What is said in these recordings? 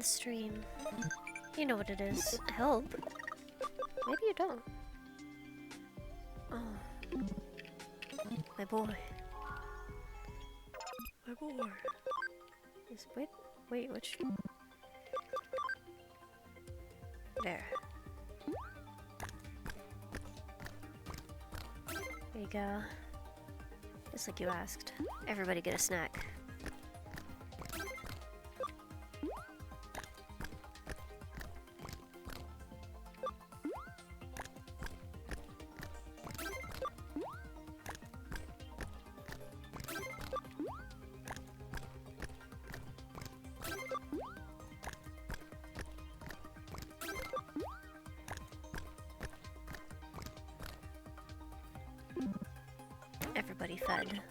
the stream. You know what it is. I hope. Maybe you don't. Oh. My boy. My boy. Wait, which... There. There you go. Just like you asked. Everybody get a snack. Everybody fed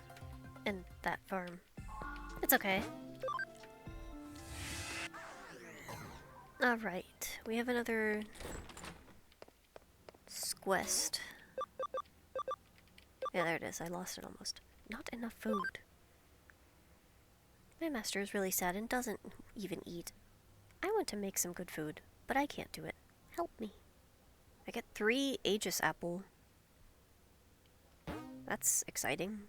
in that farm. It's okay. Alright, we have another quest. Yeah, there it is. I lost it almost. Not enough food. My master is really sad and doesn't even eat. I want to make some good food, but I can't do it. Help me. I get 3 Aegis apple. That's exciting.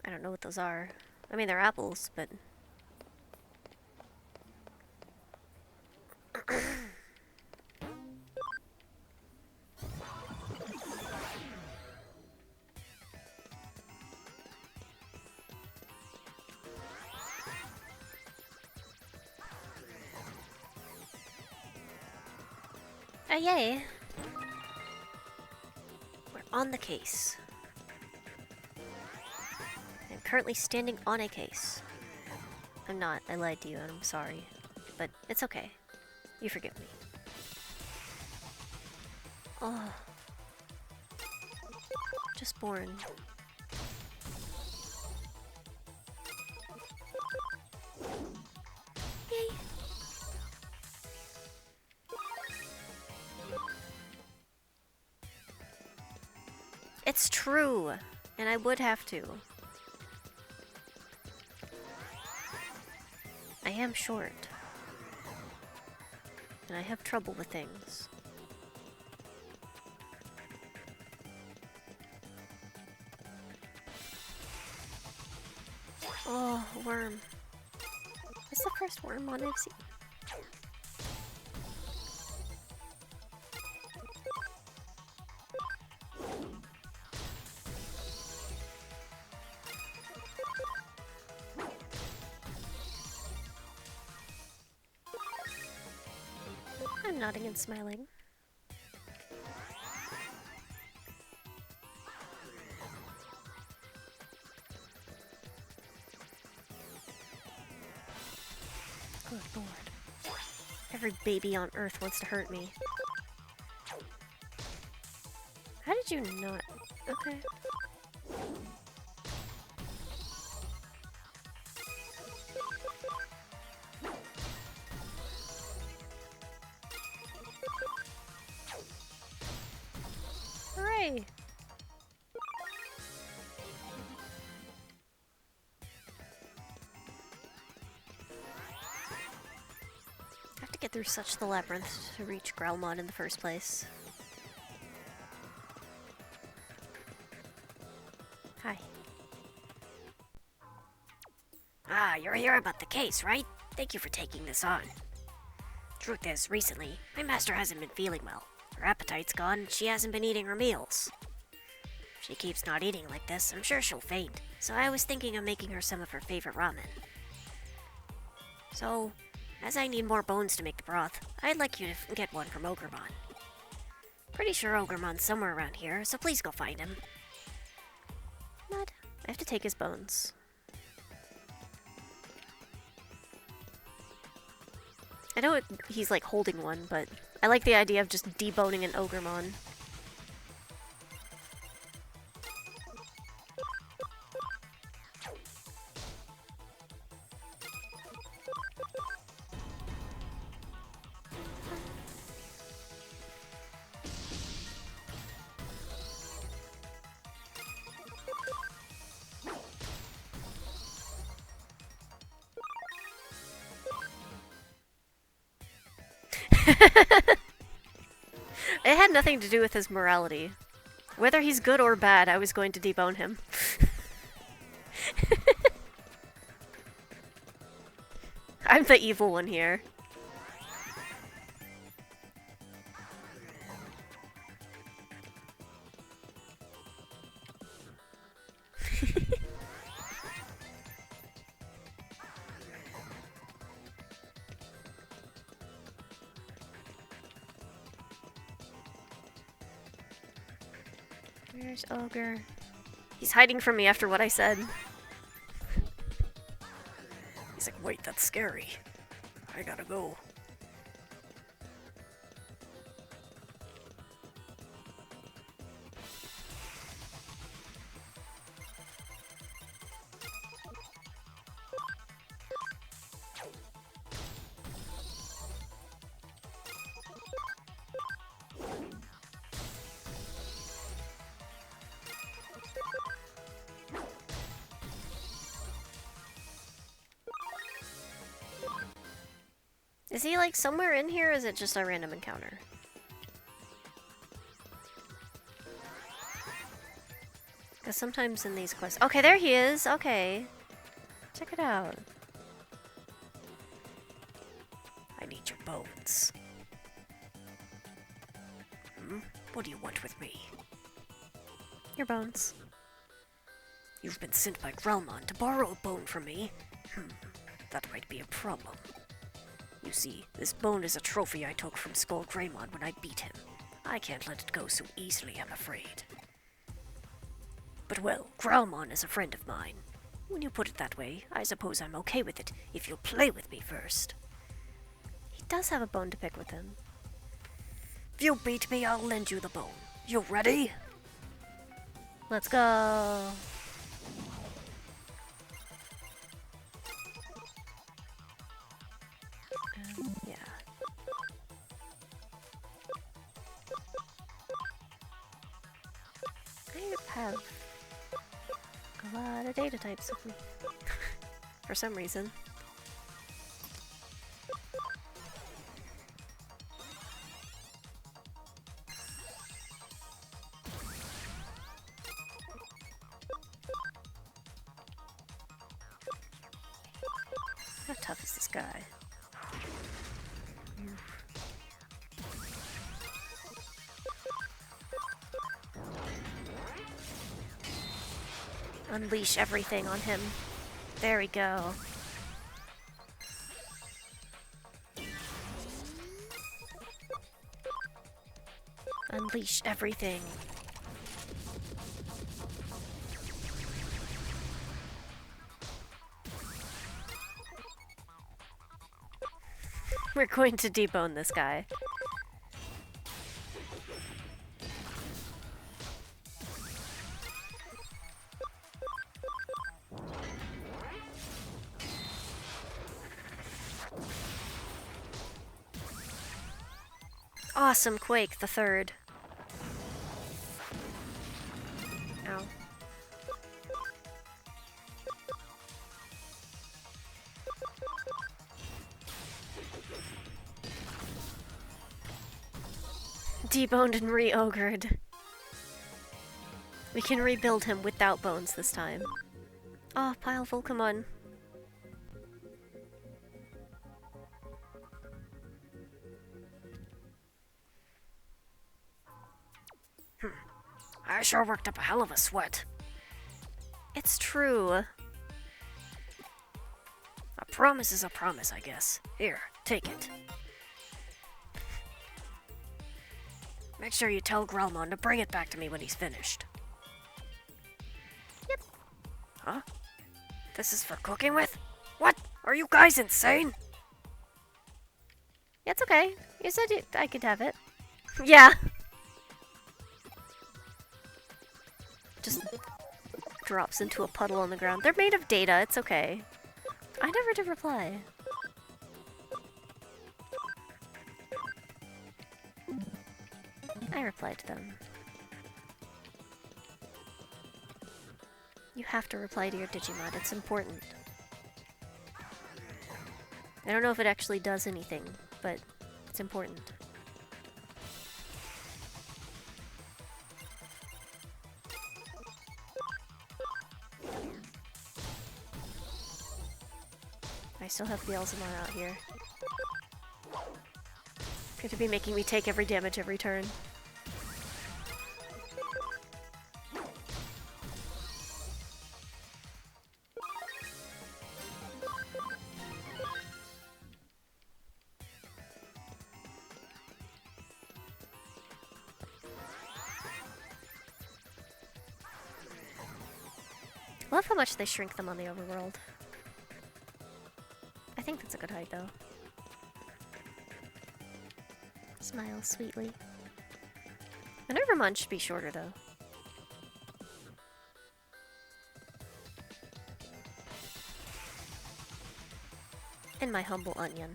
I don't know what those are. I mean, they're apples, but... yay! We're on the case. I'm currently standing on a case. I'm not. I lied to you and I'm sorry. But it's okay. You forgive me. Oh. Just born. Yay! It's true! And I would have to. I am short. And I have trouble with things. Oh, worm. That's the first worm one I've seen. I'm nodding and smiling. Good lord. Every baby on Earth wants to hurt me. How did you not? Okay. Hooray! I have to get through such the labyrinth to reach Growlmon in the first place. Hi. Ah, you're here about the case, right? Thank you for taking this on. Truth is, recently, my master hasn't been feeling well. Her appetite's gone, and she hasn't been eating her meals. If she keeps not eating like this, I'm sure she'll faint, so I was thinking of making her some of her favorite ramen. So, as I need more bones to make the broth, I'd like you to get one from Ogremon. Pretty sure Ogremon's somewhere around here, so please go find him. What? I have to take his bones. I know he's like holding one, but I like the idea of just deboning an Ogremon. It had nothing to do with his morality. Whether he's good or bad, I was going to debone him. I'm the evil one here. Where's Ogre? He's hiding from me after what I said. He's like, wait, that's scary. I gotta go. Is he like somewhere in here or is it just a random encounter? Because sometimes in these quests... Okay, there he is! Okay. Check it out. I need your bones. Hmm? What do you want with me? Your bones. You've been sent by Grelmon to borrow a bone from me? That might be a problem. You see, this bone is a trophy I took from Skull Greymon when I beat him. I can't let it go so easily, I'm afraid. But well, Grelmon is a friend of mine. When you put it that way, I suppose I'm okay with it, if you'll play with me first. He does have a bone to pick with him. If you beat me, I'll lend you the bone. You ready? Let's go! Yeah. I have a lot of data types with me. For some reason. How tough is this guy? Unleash everything on him. There we go. Unleash everything. We're going to debone this guy. Awesome Quake the Third. Ow. Deboned and re-ogred. We can rebuild him without bones this time. Oh, Pile Volcamon. I sure worked up a hell of a sweat. It's true. A promise is a promise, I guess. Here, take it. Make sure you tell Grelmon to bring it back to me when he's finished. Yep. Huh? This is for cooking with? What? Are you guys insane? It's okay. You said I could have it. Yeah. Just drops into a puddle on the ground. They're made of data. It's okay. I never did reply. I replied to them. You have to reply to your Digimon. It's important. I don't know if it actually does anything, but It's important. I still have Beelzemar out here. Going to be making me take every damage every turn. I love how much they shrink them on the overworld. I think that's a good height, though. Smile sweetly. Minervamon should be shorter, though. And my humble onion.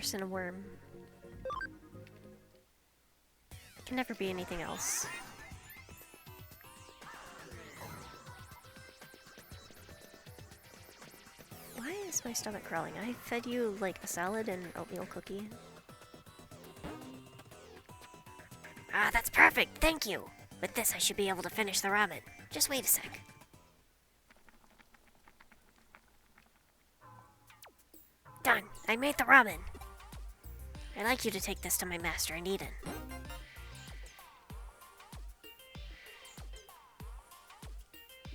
%, a worm. Can never be anything else. Why is my stomach crawling? I fed you like a salad and oatmeal cookie. Ah, that's perfect, thank you! With this I should be able to finish the ramen. Just wait a sec. Done! I made the ramen! I'd like you to take this to my master in Eden.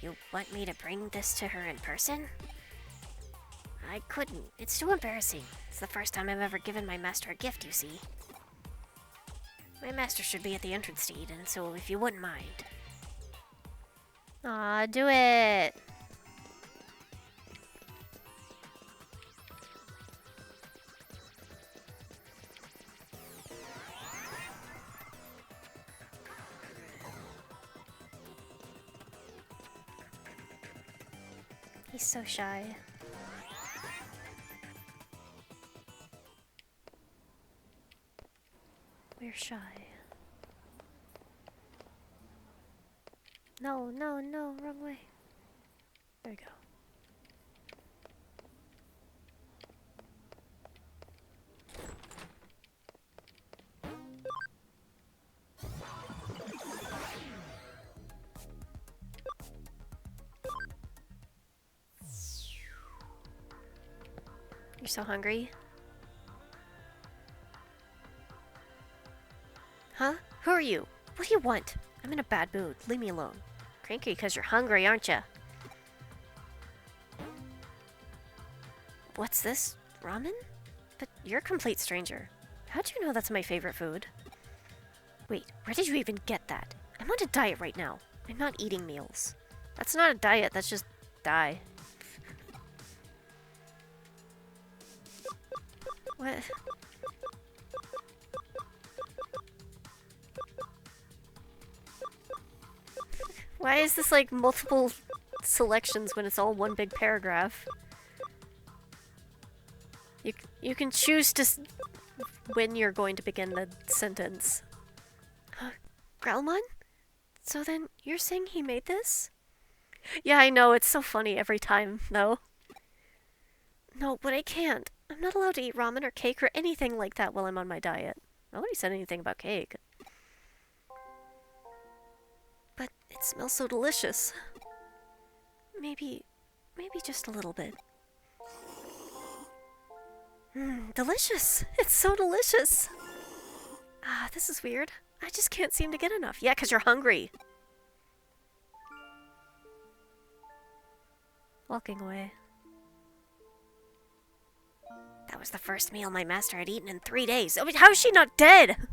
You want me to bring this to her in person? I couldn't. It's too embarrassing. It's the first time I've ever given my master a gift, you see. My master should be at the entrance to Eden, so if you wouldn't mind. Aw, do it! He's so shy. We're shy. No, no, no, wrong way. There we go. You're so hungry? Huh? Who are you? What do you want? I'm in a bad mood. Leave me alone. Cranky because you're hungry, aren't you? What's this? Ramen? But you're a complete stranger. How'd you know that's my favorite food? Wait, where did you even get that? I'm on a diet right now. I'm not eating meals. That's not a diet, that's just die. What? Why is this like multiple selections when it's all one big paragraph? You can choose to when you're going to begin the sentence. Growlmon? So then you're saying he made this? Yeah, I know, it's so funny every time, though. No, but I can't. I'm not allowed to eat ramen or cake or anything like that while I'm on my diet. Nobody said anything about cake. But it smells so delicious. Maybe just a little bit. Delicious! It's so delicious! Ah, this is weird. I just can't seem to get enough. Yeah, 'cause you're hungry. Walking away. That was the first meal my master had eaten in 3 days. Oh, how is she not dead?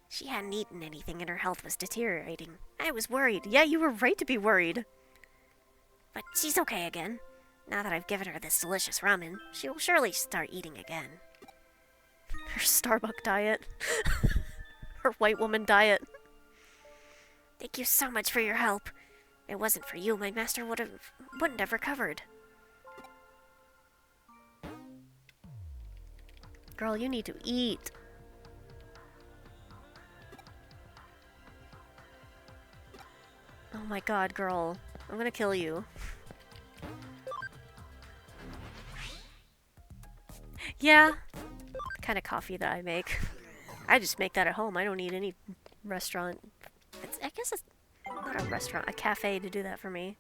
She hadn't eaten anything and her health was deteriorating. I was worried. Yeah, you were right to be worried. But she's okay again. Now that I've given her this delicious ramen, she will surely start eating again. Her Starbucks diet. Her white woman diet. Thank you so much for your help. It wasn't for you, my master wouldn't have recovered. Girl, you need to eat. Oh my god, girl. I'm gonna kill you. Yeah. The kind of coffee that I make. I just make that at home. I don't need any restaurant. I guess it's not a restaurant, a cafe to do that for me.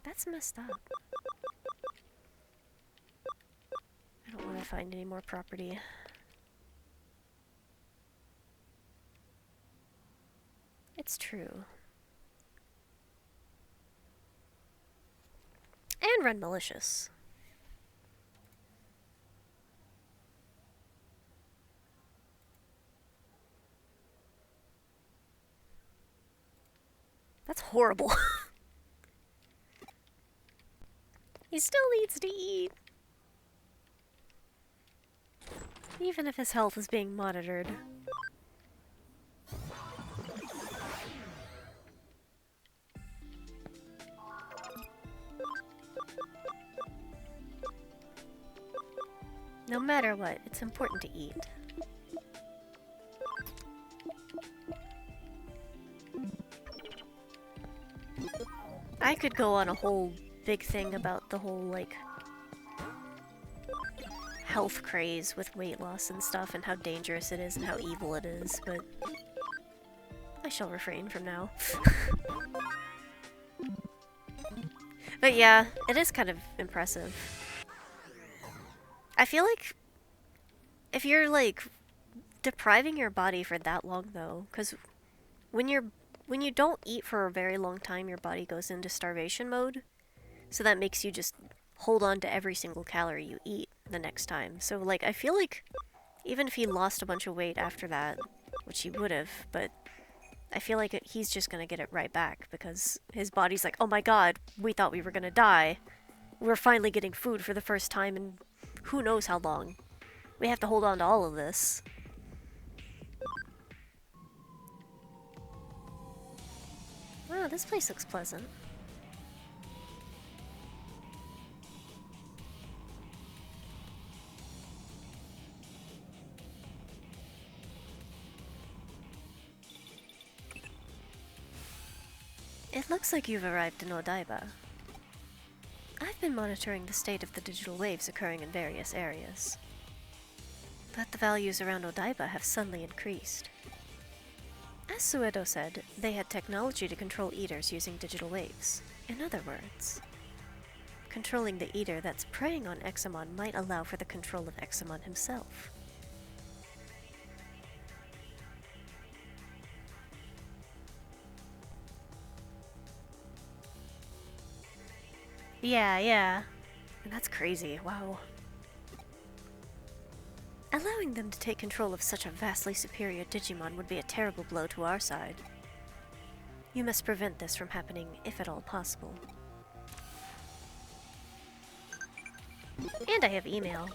That's messed up. I don't want to find any more property. It's true. And run malicious. That's horrible. He still needs to eat. Even if his health is being monitored. No matter what, it's important to eat. I could go on a whole big thing about the whole, like, health craze with weight loss and stuff and how dangerous it is and how evil it is, but I shall refrain from now. But yeah, it is kind of impressive. I feel like if you're, like, depriving your body for that long, though, because when you don't eat for a very long time, your body goes into starvation mode, so that makes you just hold on to every single calorie you eat the next time. So, like, I feel like even if he lost a bunch of weight after that, which he would have, but I feel like he's just gonna get it right back because his body's like, oh my god, we thought we were gonna die. We're finally getting food for the first time in who knows how long. We have to hold on to all of this. Oh, this place looks pleasant. It looks like you've arrived in Odaiba. I've been monitoring the state of the digital waves occurring in various areas. But the values around Odaiba have suddenly increased. As Suedo said, they had technology to control eaters using digital waves. In other words, controlling the eater that's preying on Examon might allow for the control of Examon himself. Yeah. And that's crazy, wow. Allowing them to take control of such a vastly superior Digimon would be a terrible blow to our side. You must prevent this from happening, if at all possible. And I have email.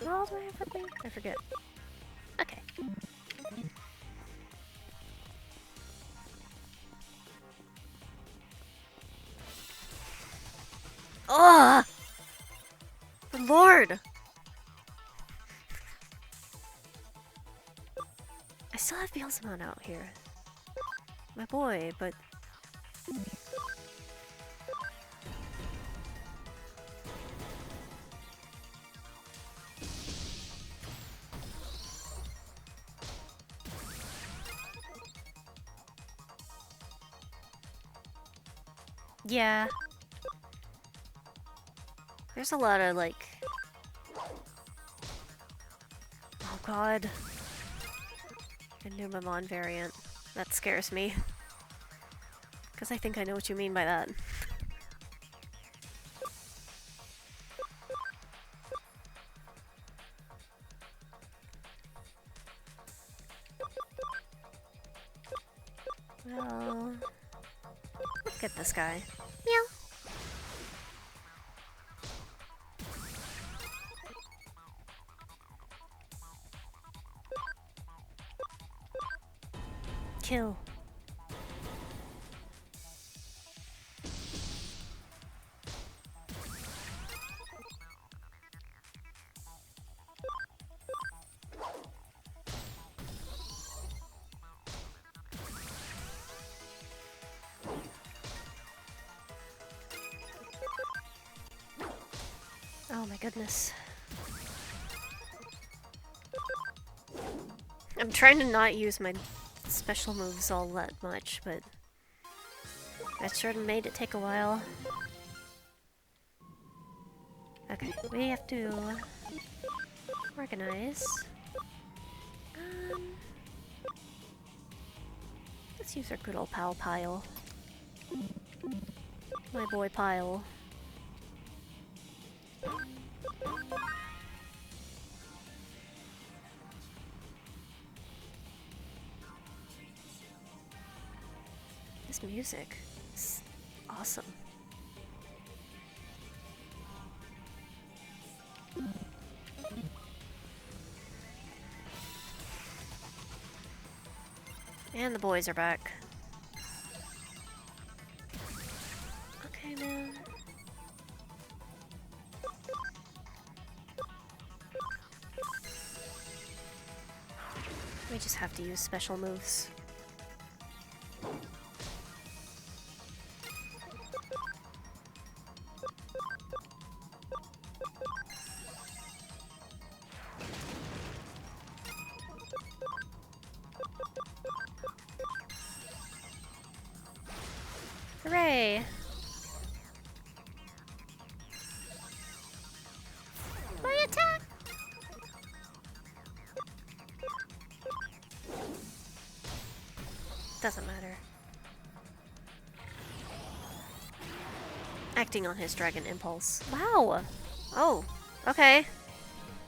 What all do I have with me? I forget. Okay. Ugh! Good lord! I still have Beelzebub out here. My boy, but... yeah. There's a lot of, like... Oh god. A new Numamon variant. That scares me. Because I think I know what you mean by that. Well, look at this guy. Meow. Kill. Oh my goodness. I'm trying to not use my special moves all that much, but that sure made it take a while. Okay, we have to organize. Um, let's use our good old pal Pile. My boy Pile. This music is awesome. And the boys are back. Okay, man. We just have to use special moves. Hooray! My attack! Doesn't matter. Acting on his dragon impulse. Wow! Oh, okay.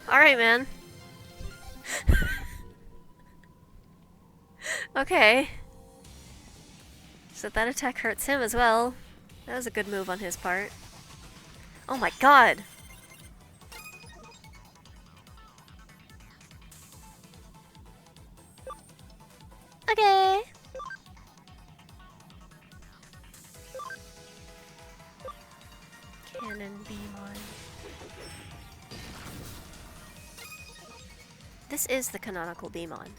Alright, man. Okay. So that attack hurts him as well. That was a good move on his part. Oh my god! Okay. Cannon Beamon. This is the canonical Beamon.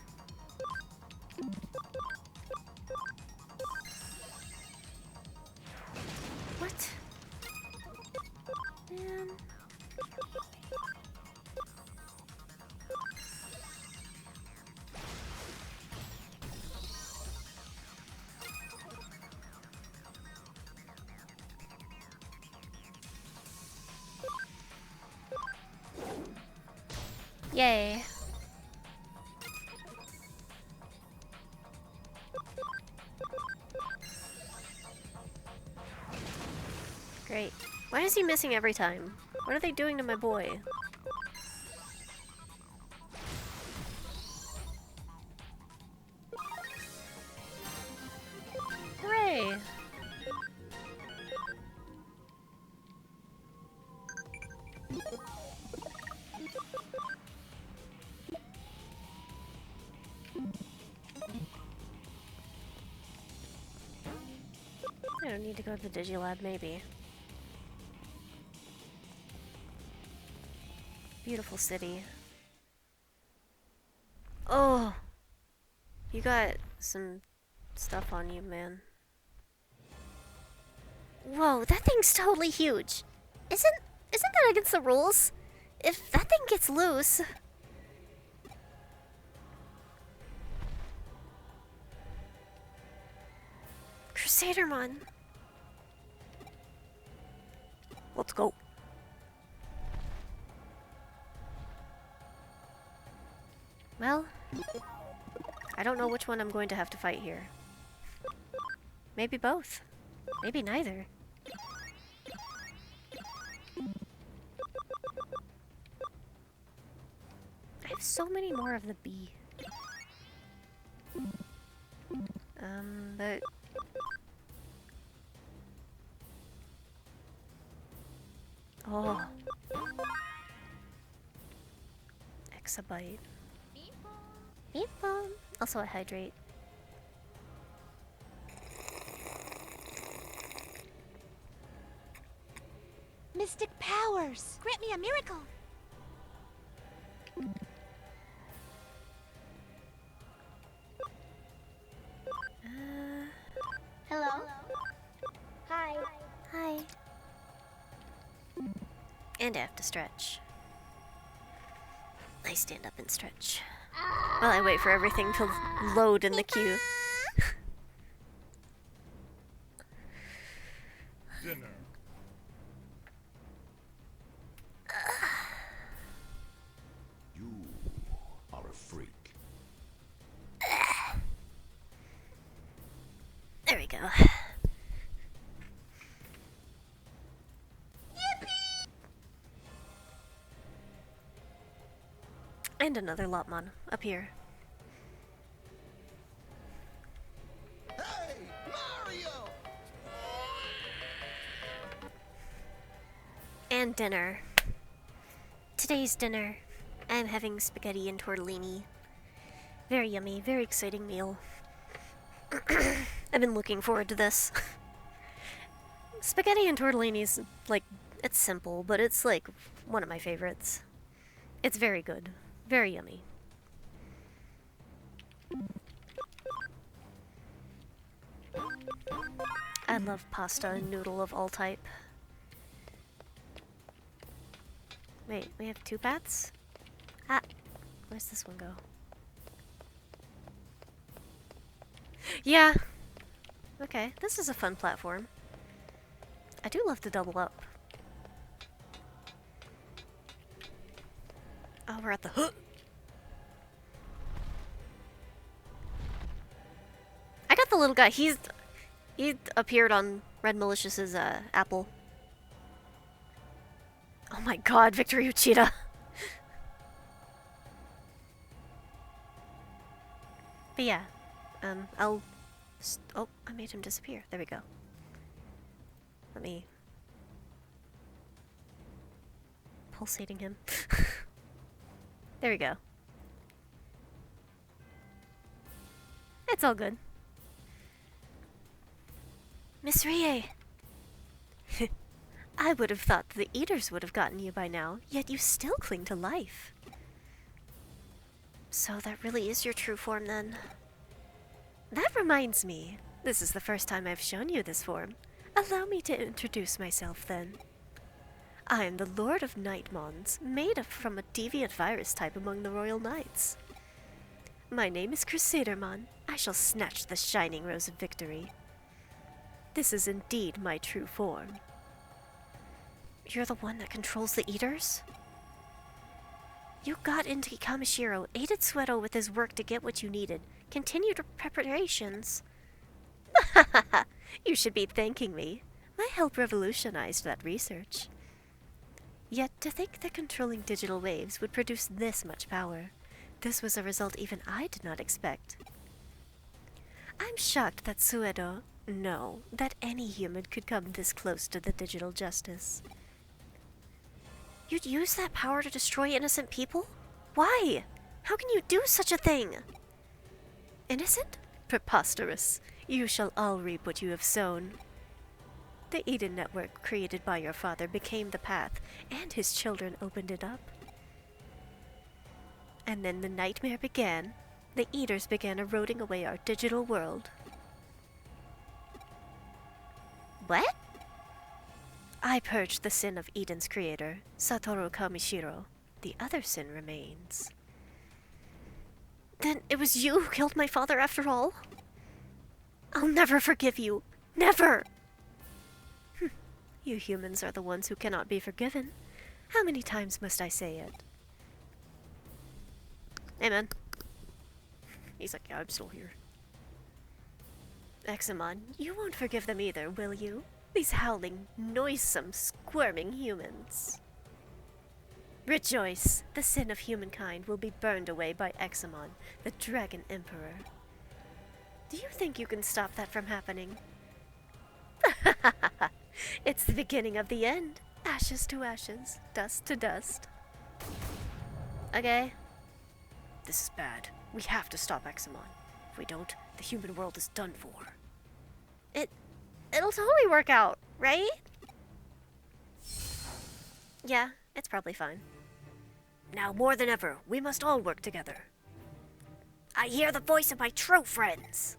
What? Man. Yay. Great. Why is he missing every time? What are they doing to my boy? Hooray! I don't need to go to the Digilab, maybe. Beautiful city. Oh! You got some stuff on you, man. Whoa, that thing's totally huge. Isn't that against the rules? If that thing gets loose... Crusadermon! Let's go. Well, I don't know which one I'm going to have to fight here. Maybe both. Maybe neither. I have so many more of the bee. But... Oh. Exabyte. Beep bomb. Also a hydrate. Mystic powers! Grant me a miracle! Hello? Hi. Hi. And I have to stretch. I stand up and stretch. While I wait for everything to load in the queue. Dinner. You are a freak. There we go. And another Lopmon up here. Hey, Mario! And dinner. Today's dinner, I'm having spaghetti and tortellini. Very yummy, very exciting meal. I've been looking forward to this. Spaghetti and tortellini is, like, it's simple, but it's, like, one of my favorites. It's very good. Very yummy. I love pasta and noodle of all type. Wait, we have two paths? Ah, where's this one go? Yeah. Okay, this is a fun platform. I do love to double up. Oh, we're at the hook. I got the little guy. He appeared on Red Malicious's Apple. Oh my god, Victory Uchida. But yeah, oh, I made him disappear. There we go. Let me... pulsating him. There we go. It's all good. Miss Rie! I would have thought the Eaters would have gotten you by now, yet you still cling to life. So that really is your true form, then? That reminds me. This is the first time I've shown you this form. Allow me to introduce myself, then. I am the Lord of Nightmons, made up from a deviant virus type among the Royal Knights. My name is Crusadermon. I shall snatch the shining rose of victory. This is indeed my true form. You're the one that controls the Eaters? You got into Kamishiro, aided Sueto with his work to get what you needed, continued preparations. You should be thanking me. My help revolutionized that research. Yet to think that controlling digital waves would produce this much power, this was a result even I did not expect. I'm shocked that Suedo, no, that any human could come this close to the digital justice. You'd use that power to destroy innocent people? Why? How can you do such a thing? Innocent? Preposterous. You shall all reap what you have sown. The Eden network created by your father became the path, and his children opened it up. And then the nightmare began. The Eaters began eroding away our digital world. What? I purged the sin of Eden's creator, Satoru Kamishiro. The other sin remains. Then it was you who killed my father after all? I'll never forgive you. Never! You humans are the ones who cannot be forgiven. How many times must I say it? Hey, man. He's like, yeah, I'm still here. Examon, you won't forgive them either, will you? These howling, noisome, squirming humans. Rejoice! The sin of humankind will be burned away by Examon, the Dragon Emperor. Do you think you can stop that from happening? It's the beginning of the end. Ashes to ashes, dust to dust. Okay. This is bad. We have to stop Examon. If we don't, the human world is done for. It'll totally work out, right? Yeah, it's probably fine. Now more than ever, we must all work together. I hear the voice of my true friends.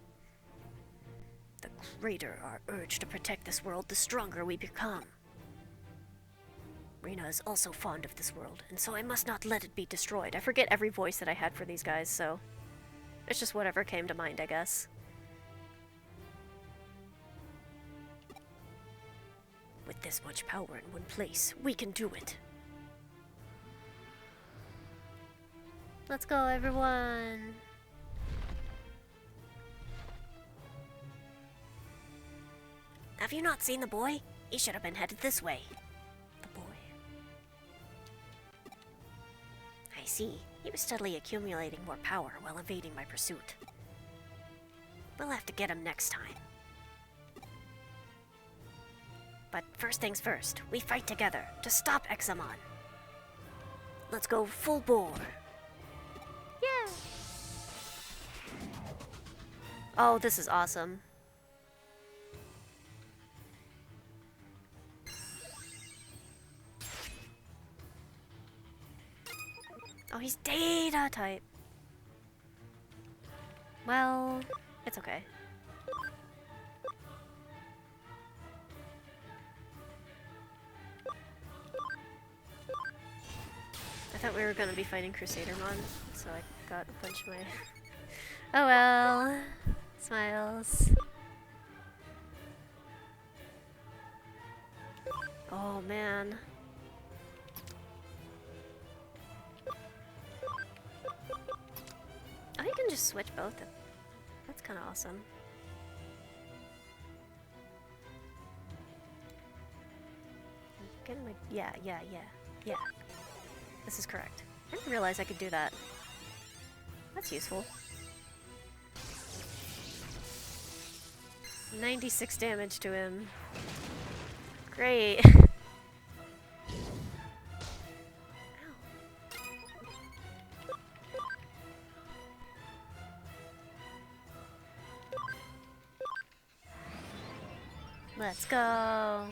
The greater our urge to protect this world, the stronger we become. Rena is also fond of this world, and so I must not let it be destroyed. I forget every voice that I had for these guys, so it's just whatever came to mind, I guess. With this much power in one place, we can do it. Let's go, everyone. Have you not seen the boy? He should have been headed this way. The boy. I see. He was steadily accumulating more power while evading my pursuit. We'll have to get him next time. But first things first, we fight together to stop Examon. Let's go full bore. Yeah. Oh, this is awesome. Oh, he's data type. Well, it's okay. I thought we were gonna be fighting Crusadermon, so I got a bunch of my... Oh well. Smiles. Oh man. Oh, you can just switch both. That's kind of awesome. Getting my... Yeah. This is correct. I didn't realize I could do that. That's useful. 96 damage to him. Great. Let's go.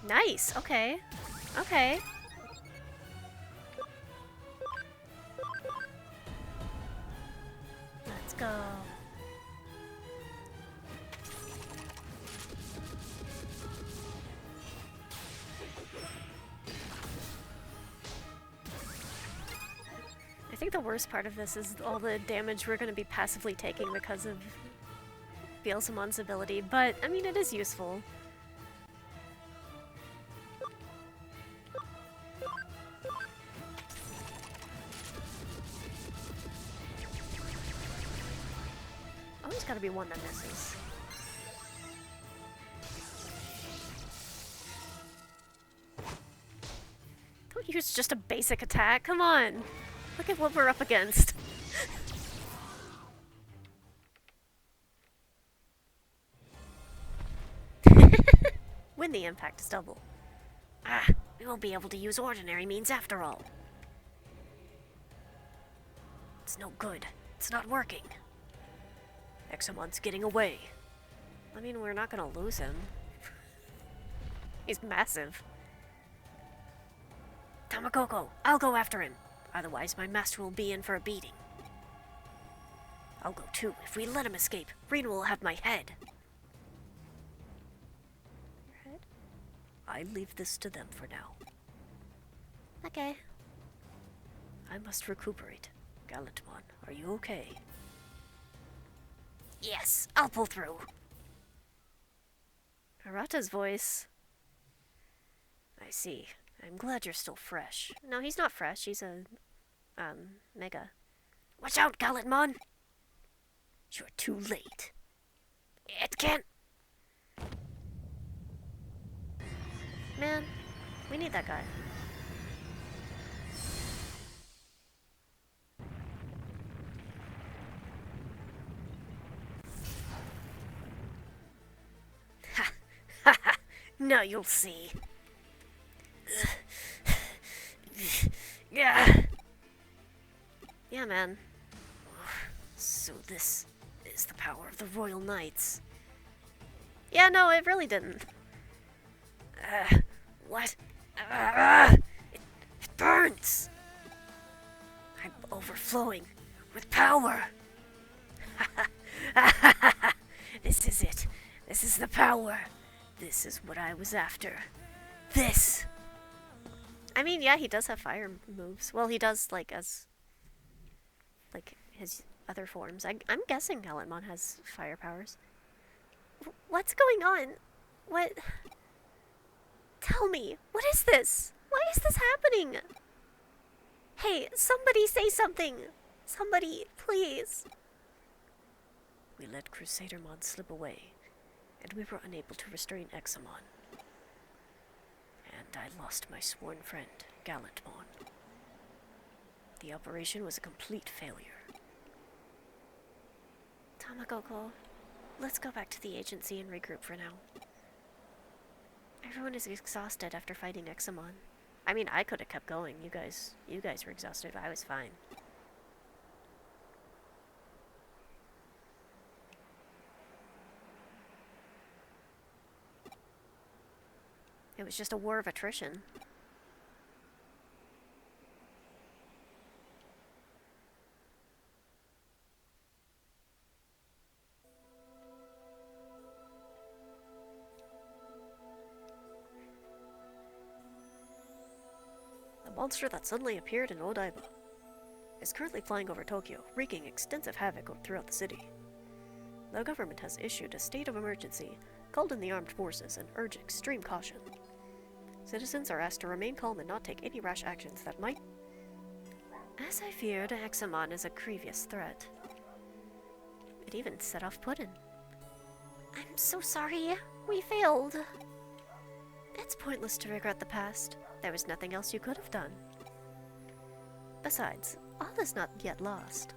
Nice. Okay. Okay. Let's go. I think the worst part of this is all the damage we're going to be passively taking because of Beelzemon's ability, but I mean, it is useful. Always gotta be one that misses. Don't use just a basic attack, come on! Look at what we're up against. When the impact is double. Ah, we won't be able to use ordinary means after all. It's no good. It's not working. Examon's getting away. I mean, we're not gonna lose him. He's massive. Tamakoko, I'll go after him. Otherwise, my master will be in for a beating. I'll go too. If we let him escape, Rena will have my head. Your head? I leave this to them for now. Okay. I must recuperate. Gallantmon, are you okay? Yes, I'll pull through. Arata's voice. I see. I'm glad you're still fresh. No, he's not fresh. He's a, mega. Watch out, Gallantmon! You're too late. It can't... Man, we need that guy. Now you'll see. Yeah. Yeah, man. So this is the power of the Royal Knights. Yeah, no, it really didn't. What? It burns. I'm overflowing with power. This is it. This is the power. This is what I was after. This. I mean, yeah, he does have fire moves. Well, he does, like, as... like, his other forms. I'm guessing Galentmon has fire powers. What's going on? What? Tell me, what is this? Why is this happening? Hey, somebody say something! Somebody, please. We let Crusadermon slip away, and we were unable to restrain Examon. And I lost my sworn friend, Galentmon. The operation was a complete failure. Tamagoko, let's go back to the agency and regroup for now. Everyone is exhausted after fighting Examon. I mean, I could have kept going. You guys were exhausted. I was fine. It was just a war of attrition. The monster that suddenly appeared in Odaiba is currently flying over Tokyo, wreaking extensive havoc throughout the city. The government has issued a state of emergency, called in the armed forces, and urged extreme caution. Citizens are asked to remain calm and not take any rash actions that might... As I feared, Examon is a grievous threat. It even set off Puddin. I'm so sorry. We failed. It's pointless to regret the past. There was nothing else you could have done. Besides, all is not yet lost.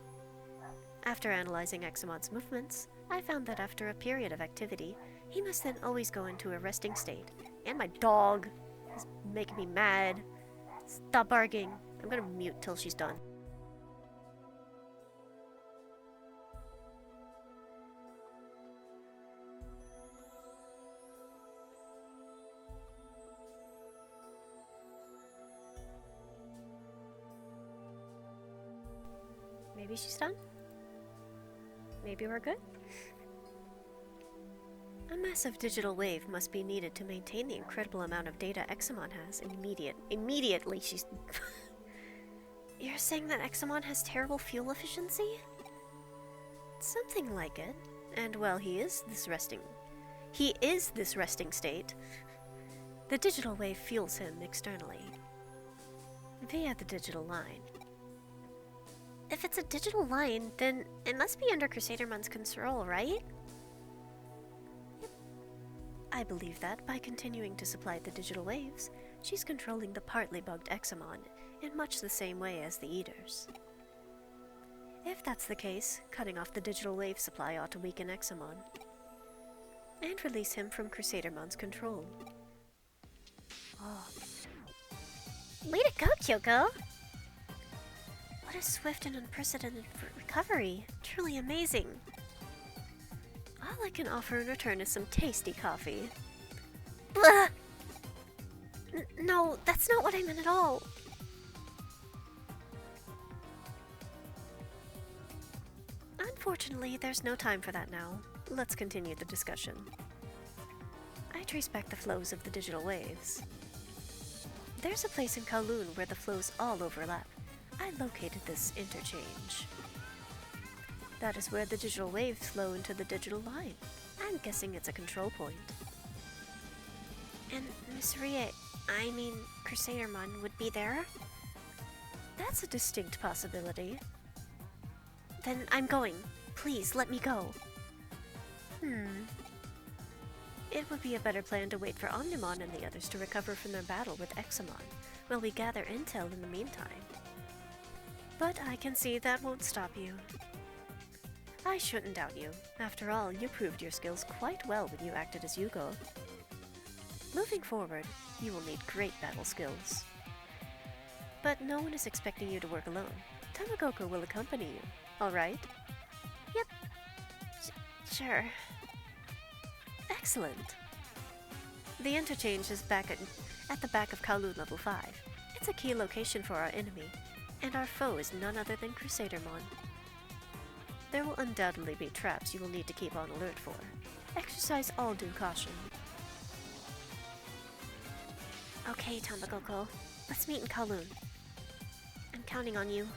After analyzing Examon's movements, I found that after a period of activity, he must then always go into a resting state. And my dog is making me mad. Stop barking. I'm gonna mute till she's done. Maybe she's done? Maybe we're good? A massive digital wave must be needed to maintain the incredible amount of data Examon has. Immediately she's... You're saying that Examon has terrible fuel efficiency? Something like it. And while he is this resting state, the digital wave fuels him externally. Via the digital line. If it's a digital line, then it must be under Crusadermon's control, right? Yep. I believe that by continuing to supply the digital waves, she's controlling the partly bugged Examon in much the same way as the Eaters. If that's the case, cutting off the digital wave supply ought to weaken Examon and release him from Crusadermon's control. Oh. Way to go, Kyoko! What a swift and unprecedented recovery. Truly amazing. All I can offer in return is some tasty coffee. Blah! No, that's not what I meant at all. Unfortunately, there's no time for that now. Let's continue the discussion. I trace back the flows of the digital waves. There's a place in Kowloon where the flows all overlap. I located this interchange. That is where the digital waves flow into the digital line. I'm guessing it's a control point. And Miss Crusadermon would be there? That's a distinct possibility. Then I'm going. Please, let me go. It would be a better plan to wait for Omnimon and the others to recover from their battle with Examon, while we gather intel in the meantime. But I can see that won't stop you. I shouldn't doubt you. After all, you proved your skills quite well when you acted as Yugo. Moving forward, you will need great battle skills. But no one is expecting you to work alone. Tamagoko will accompany you, alright? Yep. Sure. Excellent. The interchange is back at the back of Kowloon Level 5. It's a key location for our enemy, and our foe is none other than Crusadermon. There will undoubtedly be traps you will need to keep on alert for. Exercise all due caution. Okay, Tamagoko. Let's meet in Kowloon. I'm counting on you.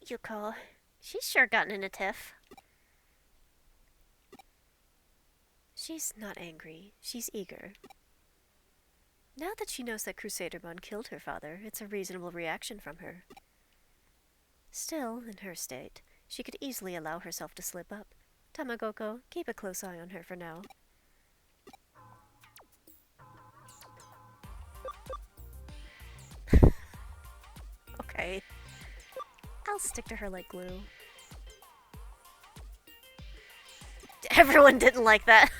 Yuko. She's sure gotten in a tiff. She's not angry, she's eager. Now that she knows that Crusadermon killed her father, it's a reasonable reaction from her. Still, in her state, she could easily allow herself to slip up. Tamagoko, keep a close eye on her for now. Okay. I'll stick to her like glue. Everyone didn't like that.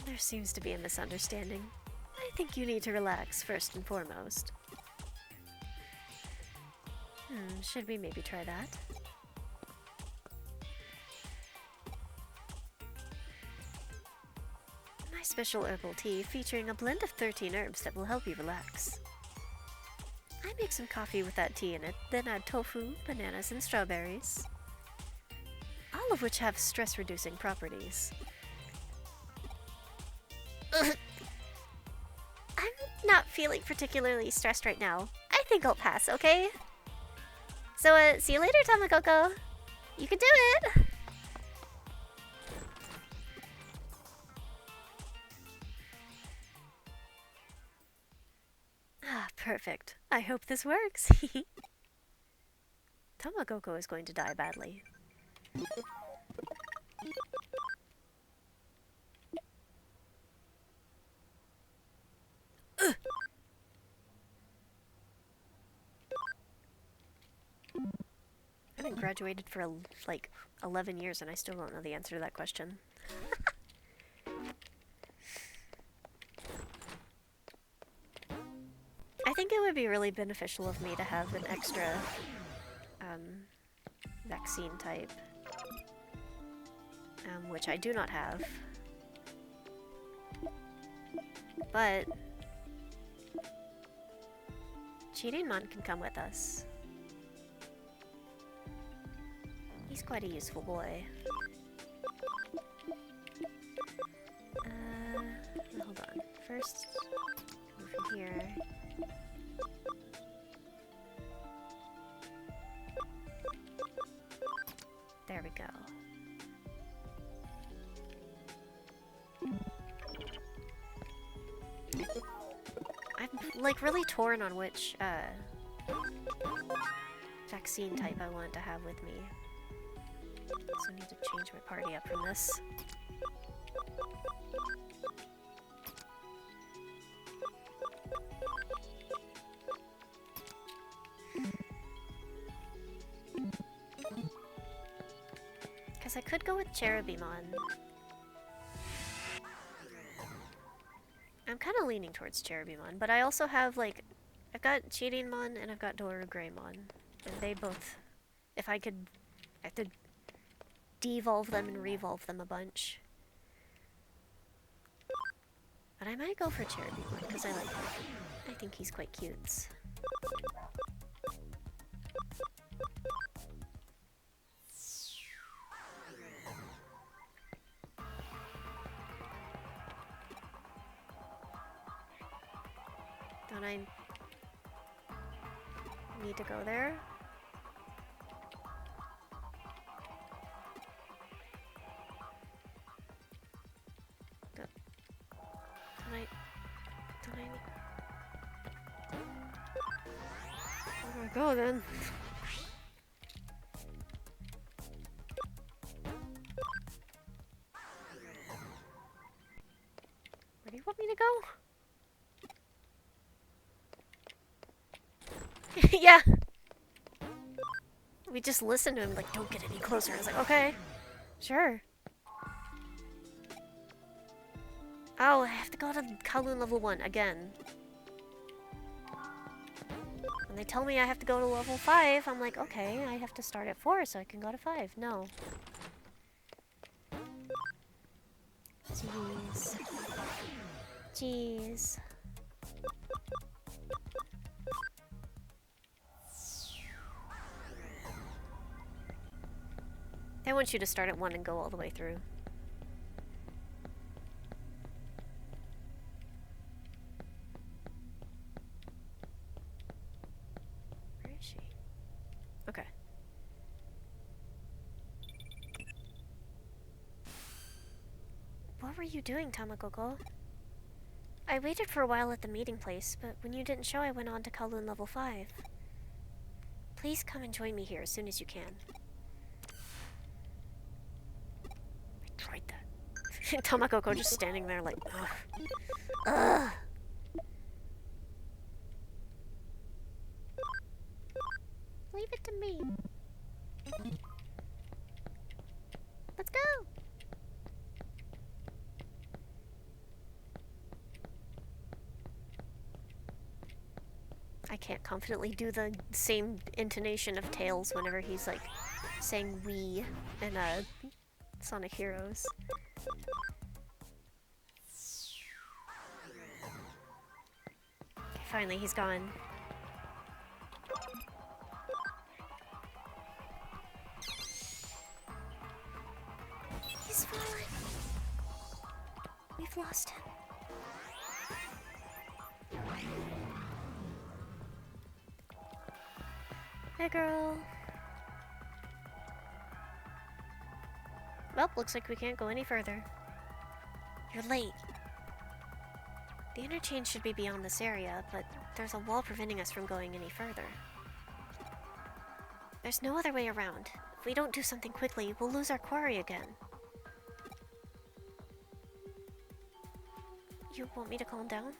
There seems to be a misunderstanding. I think you need to relax first and foremost. Should we maybe try that? My special herbal tea featuring a blend of 13 herbs that will help you relax. I make some coffee with that tea in it, then add tofu, bananas, and strawberries. All of which have stress-reducing properties. I'm not feeling particularly stressed right now. I think I'll pass, okay? So, see you later, Tamagoko. You can do it! Ah, perfect. I hope this works. Tamagoko is going to die badly. I haven't graduated for like 11 years and I still don't know the answer to that question. I think it would be really beneficial of me to have an extra vaccine type, which I do not have. But Chirinmon can come with us. He's quite a useful boy. Hold on. First, move from here. There we go. I'm like really torn on which vaccine type I want to have with me. So I need to change my party up from this. Because I could go with Cherubimon. I'm kind of leaning towards Cherubimon, but I also have, like, I've got Chirinmon and I've got Dorugraymon. And they both, if I could, I have to devolve them and revolve them a bunch. But I might go for Cherubimon, because I like him. I think he's quite cute. Don't I need to go there? Where do I go then? Where do you want me to go? Yeah. We just listened to him like, don't get any closer. I was like, okay, sure. Oh, I have to go to Kowloon level 1 again. When they tell me I have to go to level 5, I'm like, okay, I have to start at 4 so I can go to 5. No. Jeez. Jeez. They want you to start at 1 and go all the way through. Where is she? Okay. What were you doing, Tamagoko? I waited for a while at the meeting place, but when you didn't show, I went on to Kowloon level 5. Please come and join me here as soon as you can. I tried that. Tamagoko just standing there like, ugh. Ugh! Leave it to me. Let's go! I can't confidently do the same intonation of Tails whenever he's like saying we in Sonic Heroes. Okay, finally he's gone. He's fallen. We've lost him. Hey, girl. Well, looks like we can't go any further. You're late. The interchange should be beyond this area, but there's a wall preventing us from going any further. There's no other way around. If we don't do something quickly, we'll lose our quarry again. You want me to calm down?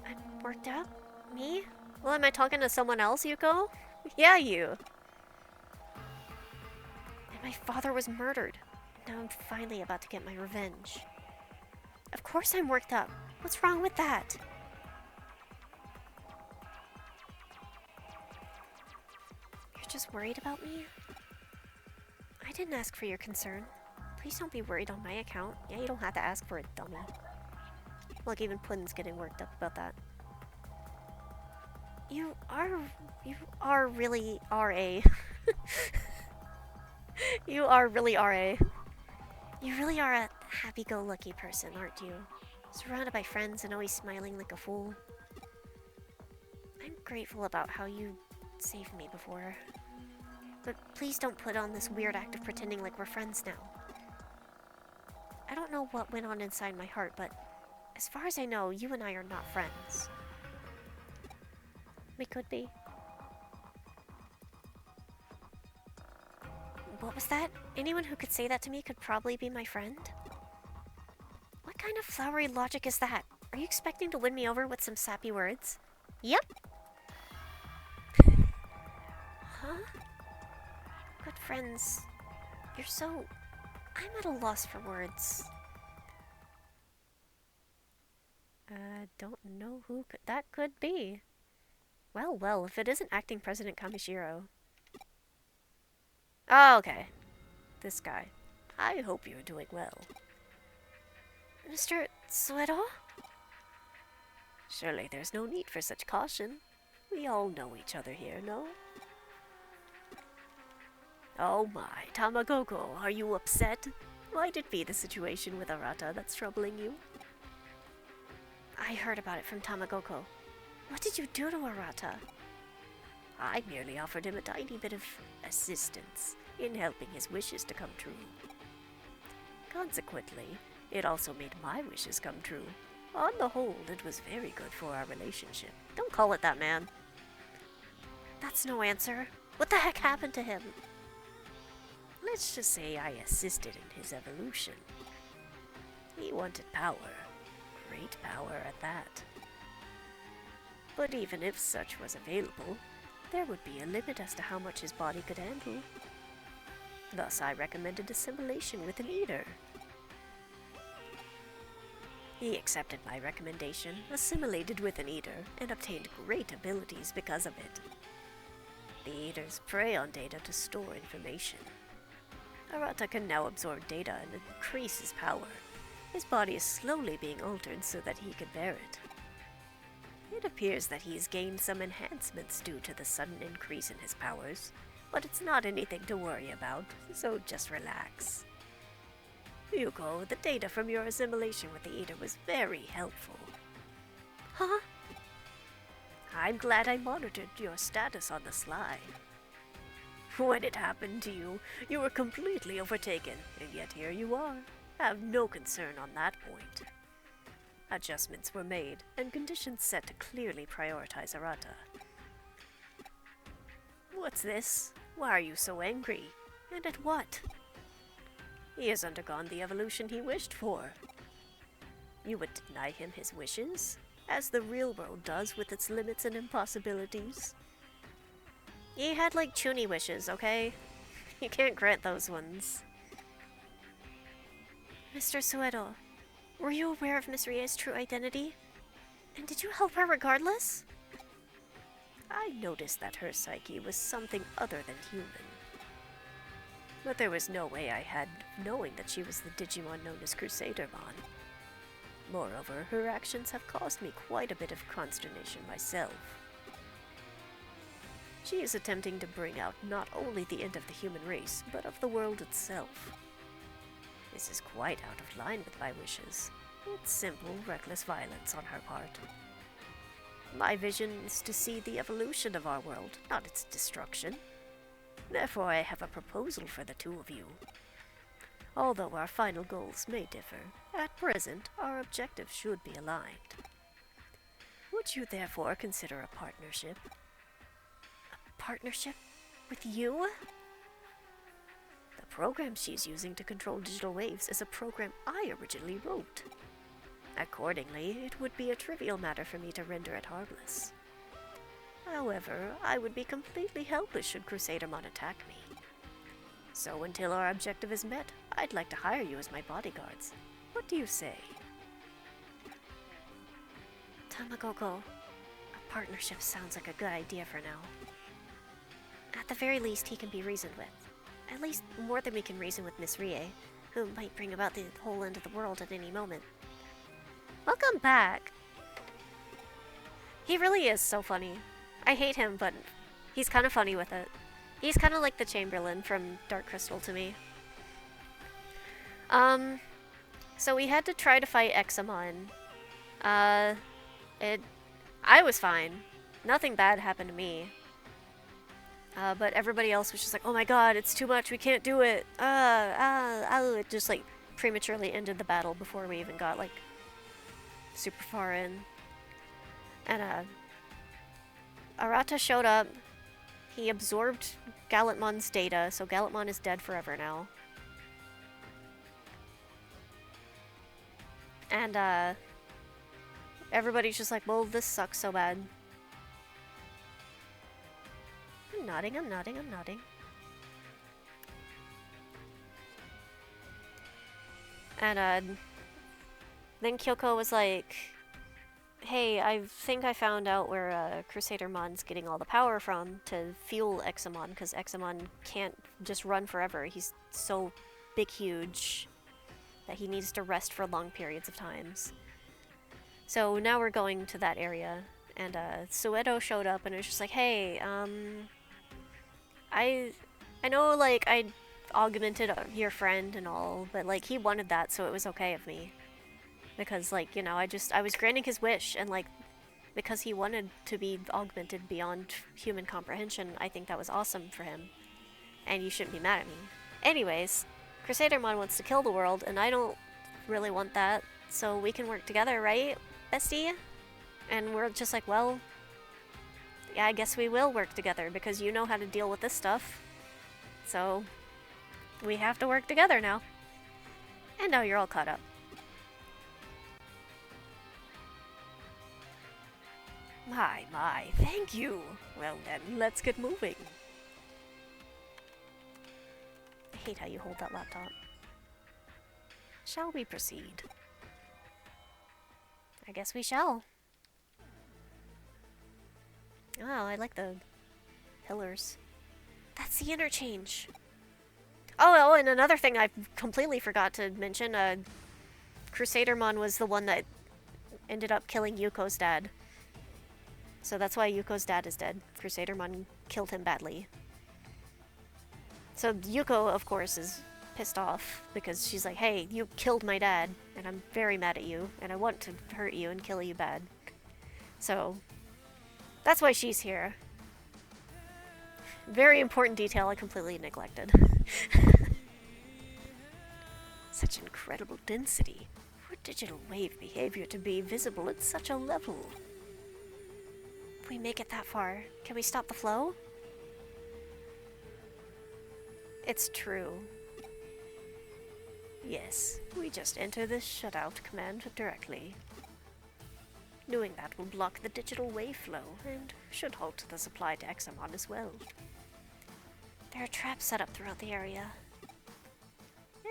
I'm worked up? Me? Well, am I talking to someone else, Yuko? Yeah, you. And my father was murdered. Now I'm finally about to get my revenge. Of course I'm worked up. What's wrong with that? You're just worried about me? I didn't ask for your concern. Please don't be worried on my account. Yeah, you don't have to ask for it, dummy. Look, even Puddin's getting worked up about that. You are really RA. You are really RA. You really are a happy-go-lucky person, aren't you? Surrounded by friends and always smiling like a fool. I'm grateful about how you saved me before. But please don't put on this weird act of pretending like we're friends now. I don't know what went on inside my heart, but as far as I know, you and I are not friends. We could be. What was that? Anyone who could say that to me could probably be my friend? What kind of flowery logic is that? Are you expecting to win me over with some sappy words? Yep. Huh? Good friends. You're so... I'm at a loss for words. Don't know who that could be. Well, if it isn't Acting President Kamishiro. Oh, okay. This guy. I hope you're doing well. Mr. Suedo? Surely there's no need for such caution. We all know each other here, no? Oh my, Tamagoko, are you upset? Might it be the situation with Arata that's troubling you? I heard about it from Tamagoko. What did you do to Arata? I merely offered him a tiny bit of assistance in helping his wishes to come true. Consequently, it also made my wishes come true. On the whole, it was very good for our relationship. Don't call it that, man. That's no answer. What the heck happened to him? Let's just say I assisted in his evolution. He wanted power. Great power at that. But even if such was available, there would be a limit as to how much his body could handle. Thus, I recommended assimilation with an eater. He accepted my recommendation, assimilated with an eater, and obtained great abilities because of it. The eaters prey on data to store information. Arata can now absorb data and increase his power. His body is slowly being altered so that he can bear it. It appears that he's gained some enhancements due to the sudden increase in his powers, but it's not anything to worry about, so just relax. Yuko, the data from your assimilation with the Eater was very helpful. Huh? I'm glad I monitored your status on the sly. When it happened to you, you were completely overtaken, and yet here you are. Have no concern on that point. Adjustments were made, and conditions set to clearly prioritize Arata. What's this? Why are you so angry? And at what? He has undergone the evolution he wished for. You would deny him his wishes, as the real world does with its limits and impossibilities. He had like chuny wishes, okay? You can't grant those ones. Mr. Suedo, were you aware of Miss Rie's true identity? And did you help her regardless? I noticed that her psyche was something other than human. But there was no way I had knowing that she was the Digimon known as Crusadermon. Moreover, her actions have caused me quite a bit of consternation myself. She is attempting to bring out not only the end of the human race, but of the world itself. This is quite out of line with my wishes. It's simple, reckless violence on her part. My vision is to see the evolution of our world, not its destruction. Therefore, I have a proposal for the two of you. Although our final goals may differ, at present, our objectives should be aligned. Would you therefore consider a partnership? A partnership? With you? The program she's using to control digital waves is a program I originally wrote. Accordingly, it would be a trivial matter for me to render it harmless. However, I would be completely helpless should Crusadermon attack me. So until our objective is met, I'd like to hire you as my bodyguards. What do you say? Tamagoko, a partnership sounds like a good idea for now. At the very least, he can be reasoned with. At least more than we can reason with Miss Rie, who might bring about the whole end of the world at any moment. Welcome back! He really is so funny. I hate him, but he's kind of funny with it. He's kind of like the Chamberlain from Dark Crystal to me. So we had to try to fight Examon. I was fine. Nothing bad happened to me. But everybody else was just like, oh my god, it's too much, we can't do it. It just like prematurely ended the battle before we even got like super far in. And Arata showed up. He absorbed Gallantmon's data, so Gallantmon is dead forever now. And everybody's just like, well, this sucks so bad. I'm nodding, I'm nodding, I'm nodding. And then Kyoko was like, hey, I think I found out where Crusadermon's getting all the power from to fuel Examon, because Examon can't just run forever. He's so big, huge, that he needs to rest for long periods of times. So now we're going to that area, and Suedo showed up and it was just like, hey, I know, like, I augmented your friend and all, but, like, he wanted that, so it was okay of me. Because, like, you know, I was granting his wish, and, like, because he wanted to be augmented beyond human comprehension, I think that was awesome for him. And you shouldn't be mad at me. Anyways, Crusadermon wants to kill the world, and I don't really want that, so we can work together, right, bestie? And we're just like, well, yeah, I guess we will work together, because you know how to deal with this stuff. So, we have to work together now. And now you're all caught up. My, thank you. Well then, let's get moving. I hate how you hold that laptop. Shall we proceed? I guess we shall. Oh, I like the pillars. That's the interchange. Oh, and another thing I completely forgot to mention, Crusadermon was the one that ended up killing Yuko's dad. So that's why Yuko's dad is dead. Crusadermon killed him badly. So Yuko, of course, is pissed off because she's like, hey, you killed my dad, and I'm very mad at you, and I want to hurt you and kill you bad. So that's why she's here. Very important detail I completely neglected. Such incredible density. For digital wave behavior to be visible at such a level. If we make it that far, can we stop the flow? It's true. Yes, we just enter this shutout command directly. Knowing that will block the digital wave flow and should halt the supply to Examon as well. There are traps set up throughout the area.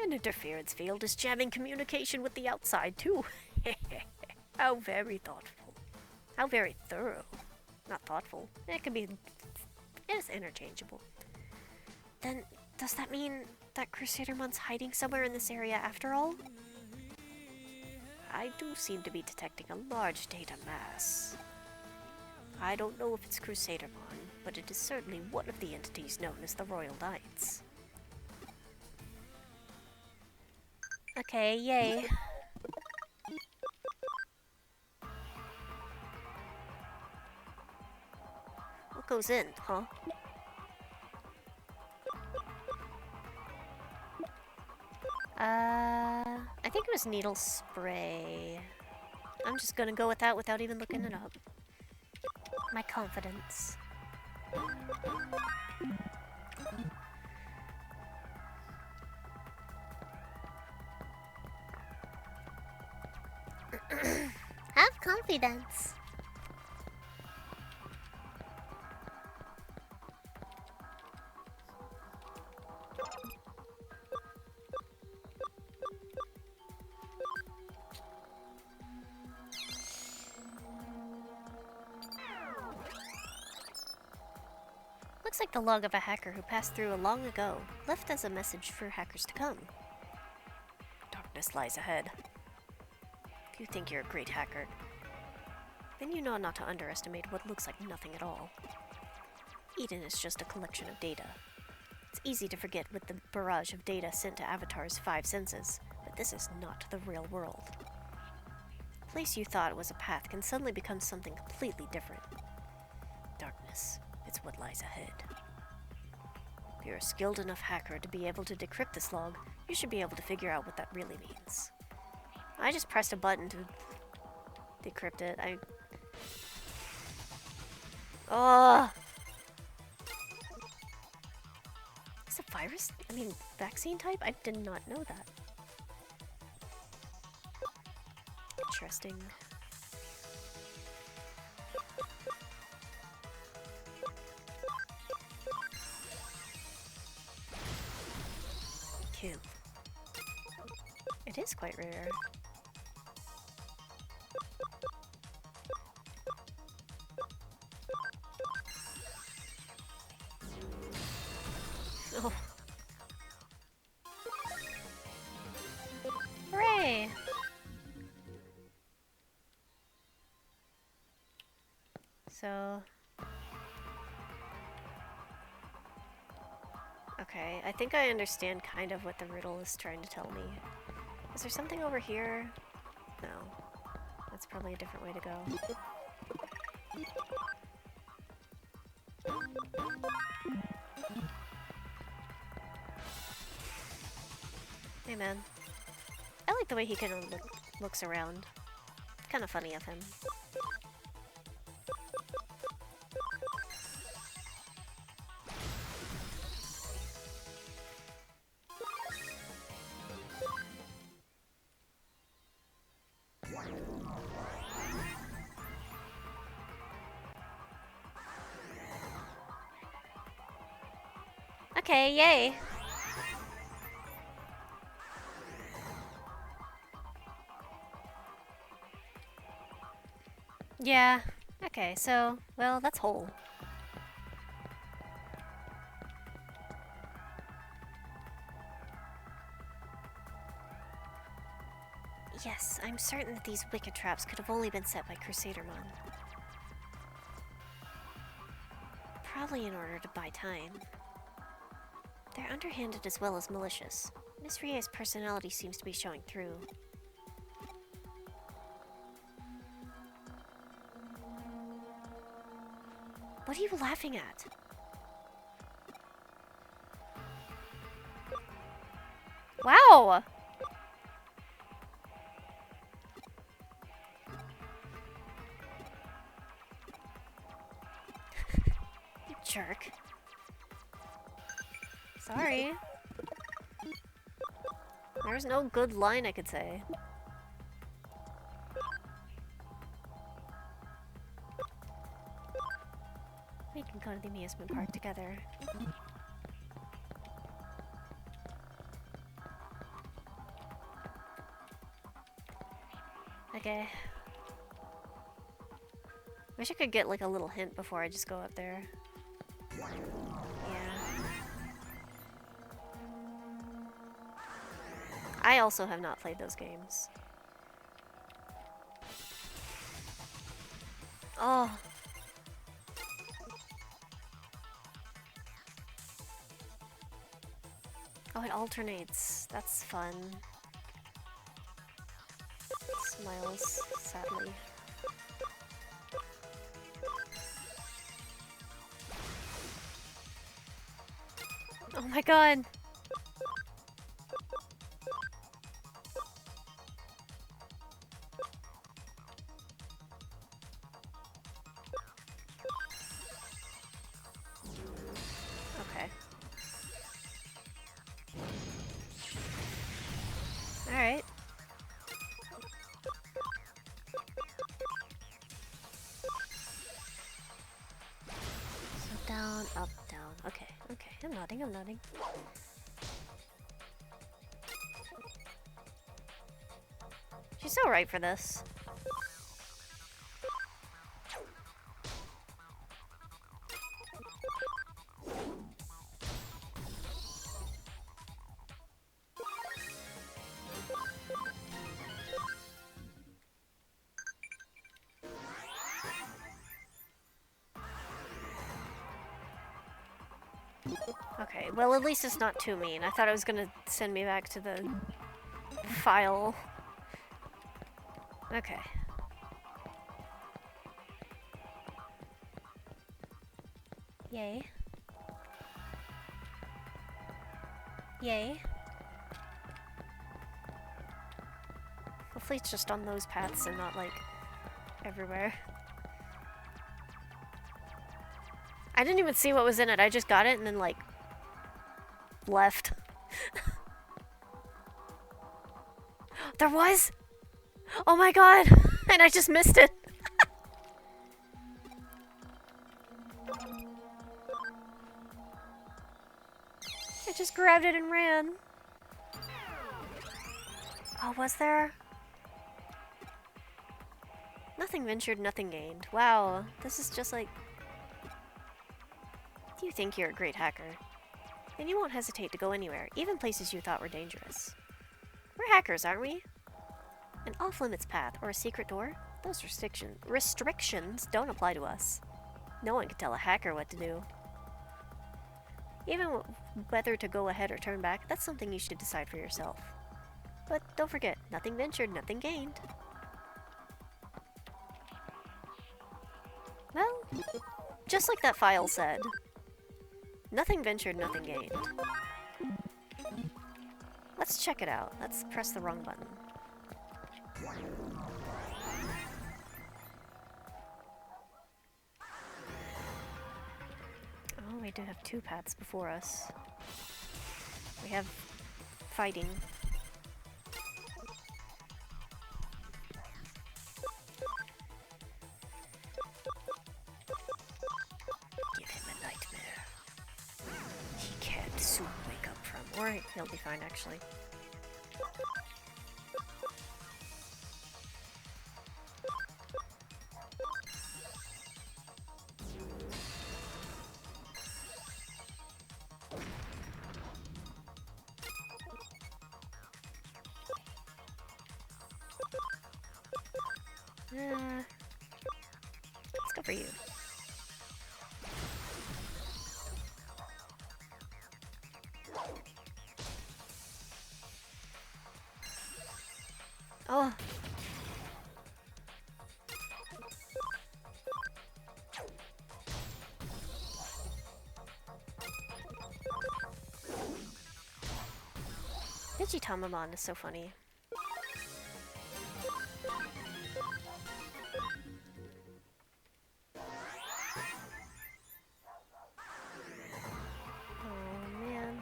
An interference field is jamming communication with the outside too. How very thoughtful. How very thorough. Not thoughtful. It can be... It's interchangeable. Then, does that mean that Crusadermon's hiding somewhere in this area after all? I do seem to be detecting a large data mass. I don't know if it's Crusadermon, but it is certainly one of the entities known as the Royal Knights. Okay, yay. What goes in, huh? I think it was needle spray. I'm just gonna go with that without even looking it up. My confidence. Have confidence. Looks like the log of a hacker who passed through long ago, left as a message for hackers to come. Darkness lies ahead. You think you're a great hacker. Then you know not to underestimate what looks like nothing at all. Eden is just a collection of data. It's easy to forget with the barrage of data sent to Avatar's 5 senses, but this is not the real world. A place you thought was a path can suddenly become something completely different. Darkness. It's what lies ahead. If you're a skilled enough hacker to be able to decrypt this log, you should be able to figure out what that really means. I just pressed a button to decrypt it. Oh! Is it virus? I mean, vaccine type? I did not know that. Interesting. Kill. It is quite rare. Oh. Hooray! So... Okay, I think I understand kind of what the riddle is trying to tell me. Is there something over here? No. That's probably a different way to go. Hey man. I like the way he kind of looks around. Kind of funny of him. Okay, yay! Yeah. Okay, so, well, that's whole. Yes, I'm certain that these wicked traps could have only been set by Crusadermon. Probably in order to buy time. They're underhanded as well as malicious. Miss Rie's personality seems to be showing through. What are you laughing at? Wow! You jerk. Sorry. There's no good line I could say. We can go to the amusement park together. Okay. Wish I could get like a little hint before I just go up there. Yeah. I also have not played those games. Oh. Oh, it alternates. That's fun. Smiles, sadly. Oh my god! Okay. Alright. So down, up, down. Okay, okay. I'm nodding, I'm nodding. She's so right for this. Okay, well at least it's not too mean. I thought it was gonna send me back to the file. Okay. Yay. Yay. Hopefully it's just on those paths and not, like, everywhere. I didn't even see what was in it. I just got it and then, like, left. There was? Oh my god! And I just missed it! I just grabbed it and ran. Oh, was there? Nothing ventured, nothing gained. Wow, this is just like... You think you're a great hacker. And you won't hesitate to go anywhere, even places you thought were dangerous. We're hackers, aren't we? An off-limits path or a secret door? Those restrictions don't apply to us. No one can tell a hacker what to do. Even whether to go ahead or turn back, that's something you should decide for yourself. But don't forget, nothing ventured, nothing gained. Well, just like that file said. Nothing ventured, nothing gained. Let's check it out. Let's press the wrong button. Oh, we do have two paths before us. We have fighting. Give him a nightmare. He can't soon wake up from. Or he'll be fine, actually. Let's go for you. Oh. Digitamamon is so funny. Oh man.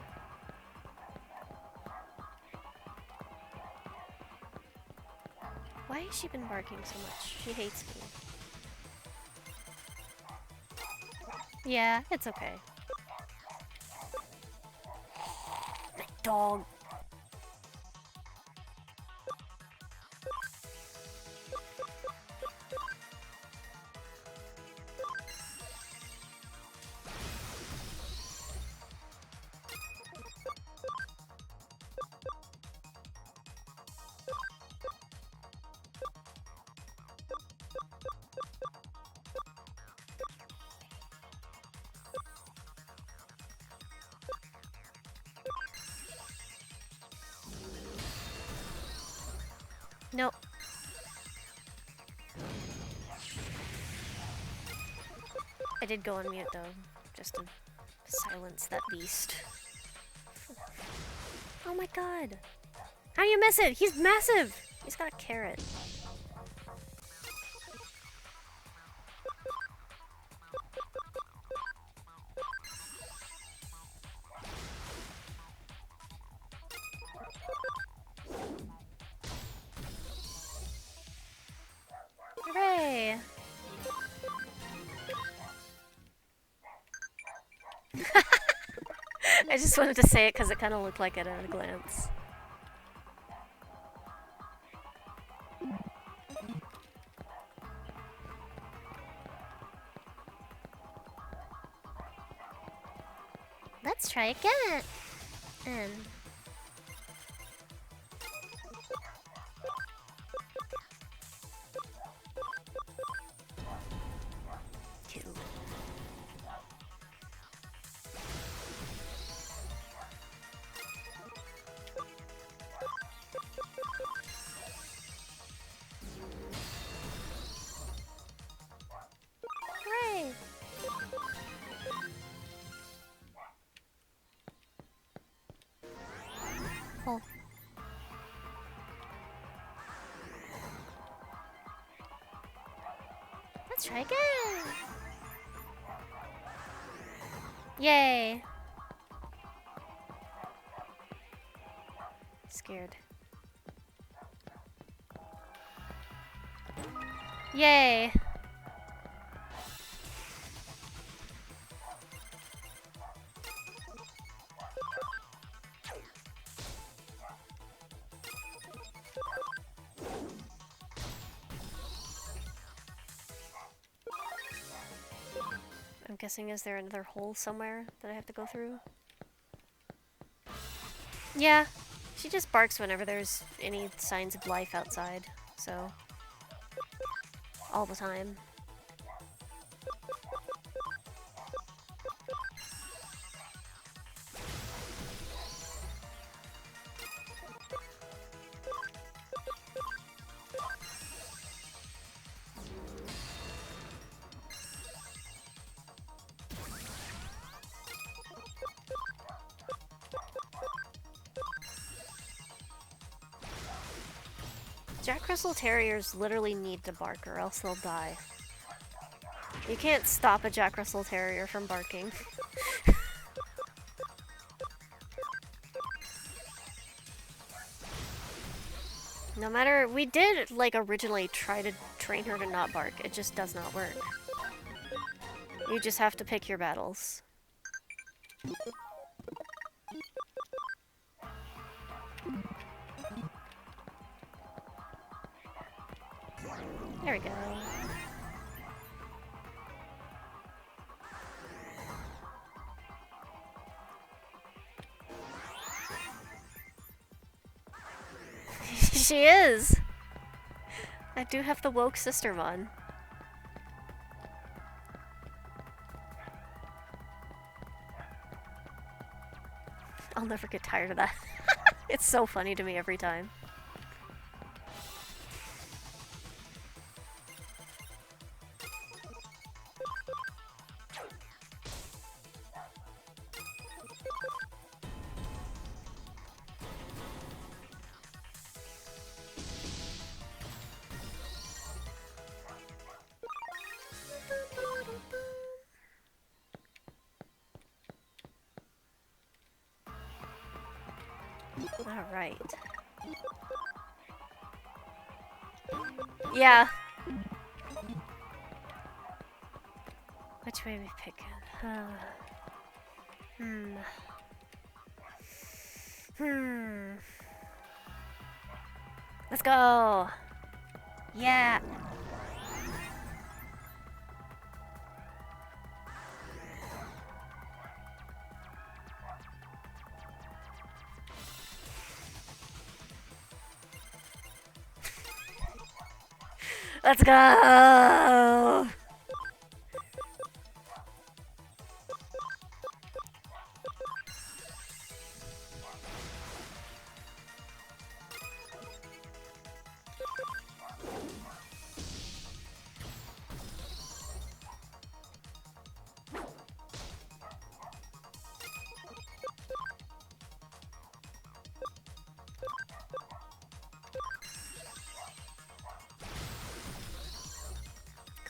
Why has she been barking so much? She hates me. Yeah, it's okay. My dog. Nope. I did go on mute though, just to silence that beast. Oh my god! How do you miss it? He's massive! He's got a carrot. Hooray! I just wanted to say it because it kind of looked like it at a glance. Let's try again. And two. Hooray! Oh. Let's try again. Yay. Scared. Yay. I'm guessing, is there another hole somewhere that I have to go through? Yeah, she just barks whenever there's any signs of life outside, so... all the time. Jack Russell Terriers literally need to bark or else they'll die. You can't stop a Jack Russell Terrier from barking. No matter, we did like originally try to train her to not bark, it just does not work. You just have to pick your battles. There we go. She is! I do have the woke sistermon. I'll never get tired of that. It's so funny to me every time. Alright. Yeah. Which way we picking? Let's go! Yeah! Let's go!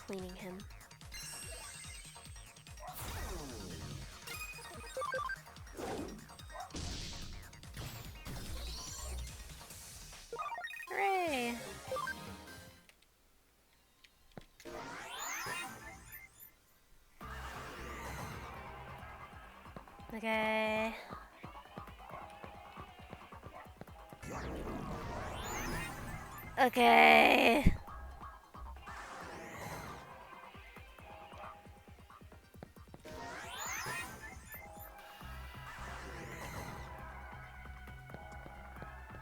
Cleaning him. Hooray! Okay. Okay.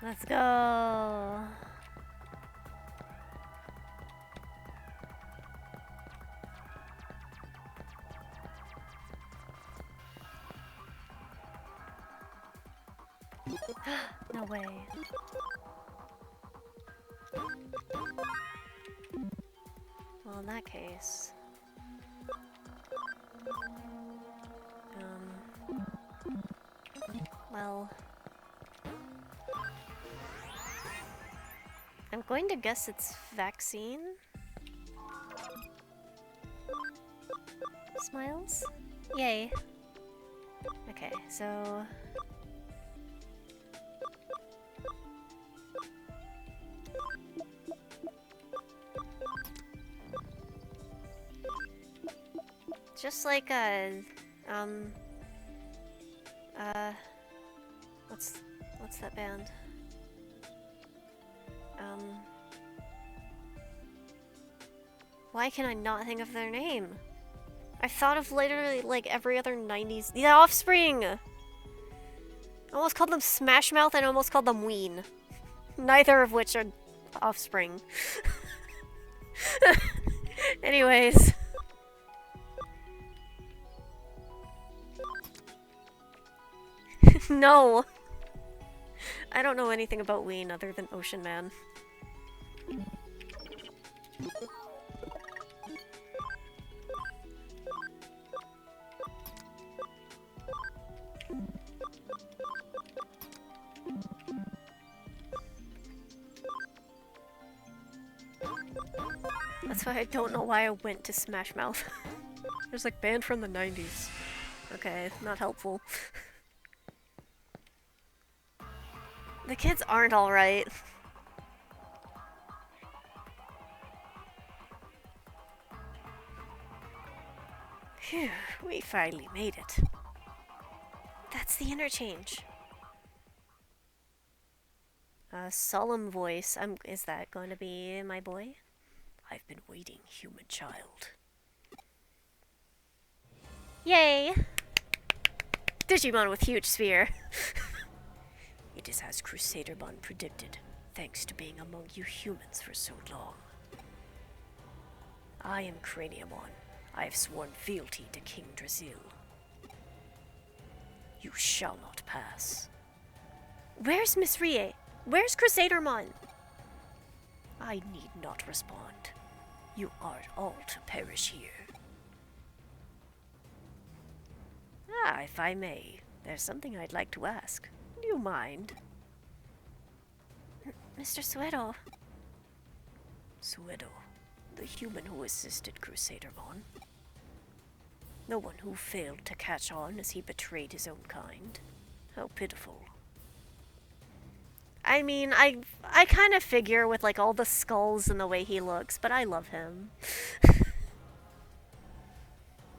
Let's go. No way. Well, in that case... Well... I'm going to guess it's vaccine? Smiles? Yay. Okay, so... Just like what's that band? Why can I not think of their name? I thought of literally like every other 90s. The Offspring! I almost called them Smash Mouth and I almost called them Ween. Neither of which are Offspring. Anyways. No! I don't know anything about Ween other than Ocean Man. That's why I don't know why I went to Smash Mouth. There's like band from the 90s. Okay, not helpful. The kids aren't alright. Phew, we finally made it. That's the interchange. A solemn voice. Is that going to be my boy? I've been waiting, human child. Yay! Digimon with huge spear. It is as Crusaderbon predicted, thanks to being among you humans for so long. I am Craniamon. I have sworn fealty to King Drasil. You shall not pass. Where's Miss Rie? Where's Crusadermon? I need not respond. You are all to perish here. Ah, if I may, there's something I'd like to ask. Do you mind? Mr. Suedo. Suedo, the human who assisted Crusadermon. The one who failed to catch on as he betrayed his own kind. How pitiful. I mean, I kind of figure with like all the skulls and the way he looks, but I love him.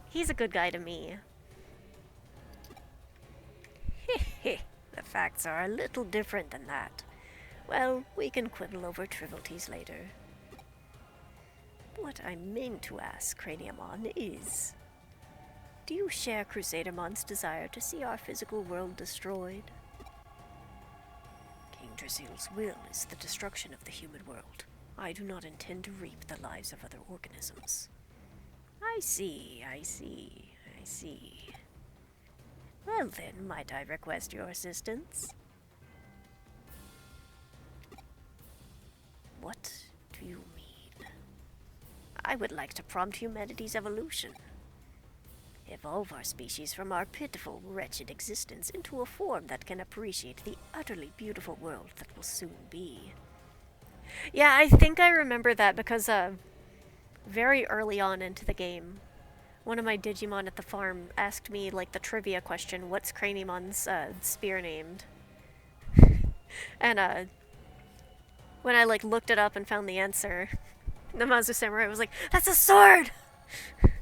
He's a good guy to me. The facts are a little different than that. Well, we can quibble over trivialities later. What I mean to ask, Craniamon, is... do you share Crusadermon's desire to see our physical world destroyed? King Drasil's will is the destruction of the human world. I do not intend to reap the lives of other organisms. I see. Well then, might I request your assistance? What do you mean? I would like to prompt humanity's evolution. Evolve our species from our pitiful, wretched existence into a form that can appreciate the utterly beautiful world that will soon be. Yeah, I think I remember that because very early on into the game, one of my Digimon at the farm asked me like the trivia question, what's Craneymon's spear named? And when I like looked it up and found the answer, Namazu Samurai was like, "That's a sword!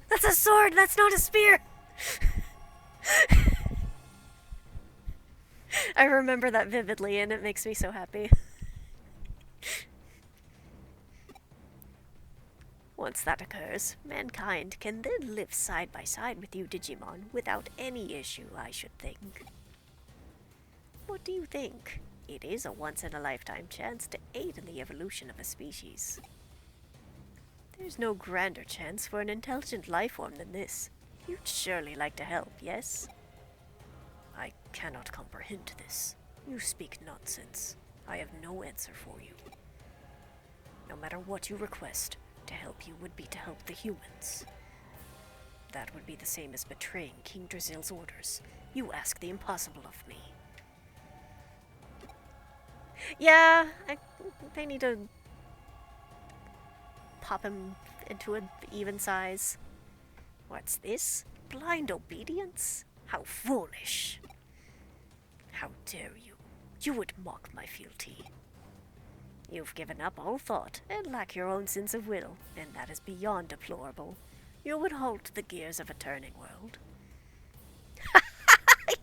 That's a sword! That's not a spear!" I remember that vividly and it makes me so happy. Once that occurs, mankind can then live side by side with you Digimon without any issue, I should think. What do you think? It is a once-in-a-lifetime chance to aid in the evolution of a species. There's no grander chance for an intelligent life form than this. You'd surely like to help, yes? I cannot comprehend this. You speak nonsense. I have no answer for you. No matter what you request, to help you would be to help the humans. That would be the same as betraying King Drasil's orders. You ask the impossible of me. Yeah, I need to pop him into an even size. What's this? Blind obedience? How foolish! How dare you? You would mock my fealty. You've given up all thought and lack your own sense of will, and that is beyond deplorable. You would halt the gears of a turning world.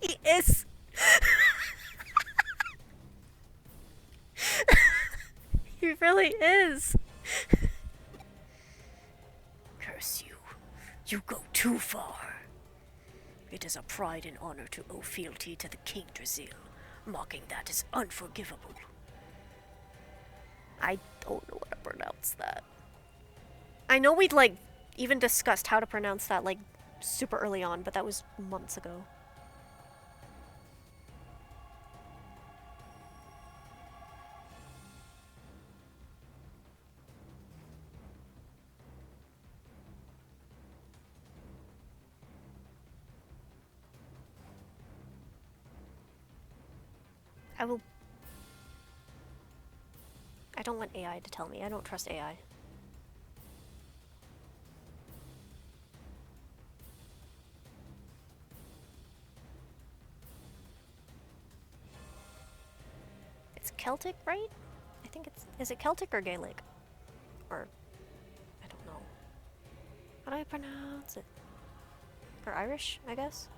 He is. He really is. Curse you. You go too far. It is a pride and honor to owe fealty to the King Drasil. Mocking that is unforgivable. I don't know how to pronounce that. I know we'd like even discussed how to pronounce that like super early on, but that was months ago. I don't want AI to tell me. I don't trust AI. It's Celtic, right? I think it's... Is it Celtic or Gaelic? Or... I don't know. How do I pronounce it? Or Irish, I guess?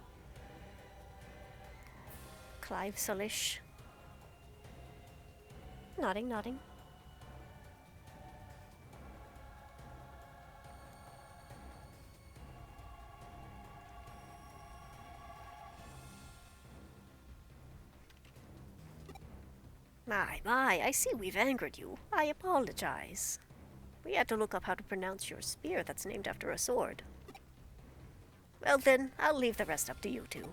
Clive Solish. Nodding, nodding. My, I see we've angered you. I apologize. We had to look up how to pronounce your spear that's named after a sword. Well then, I'll leave the rest up to you two.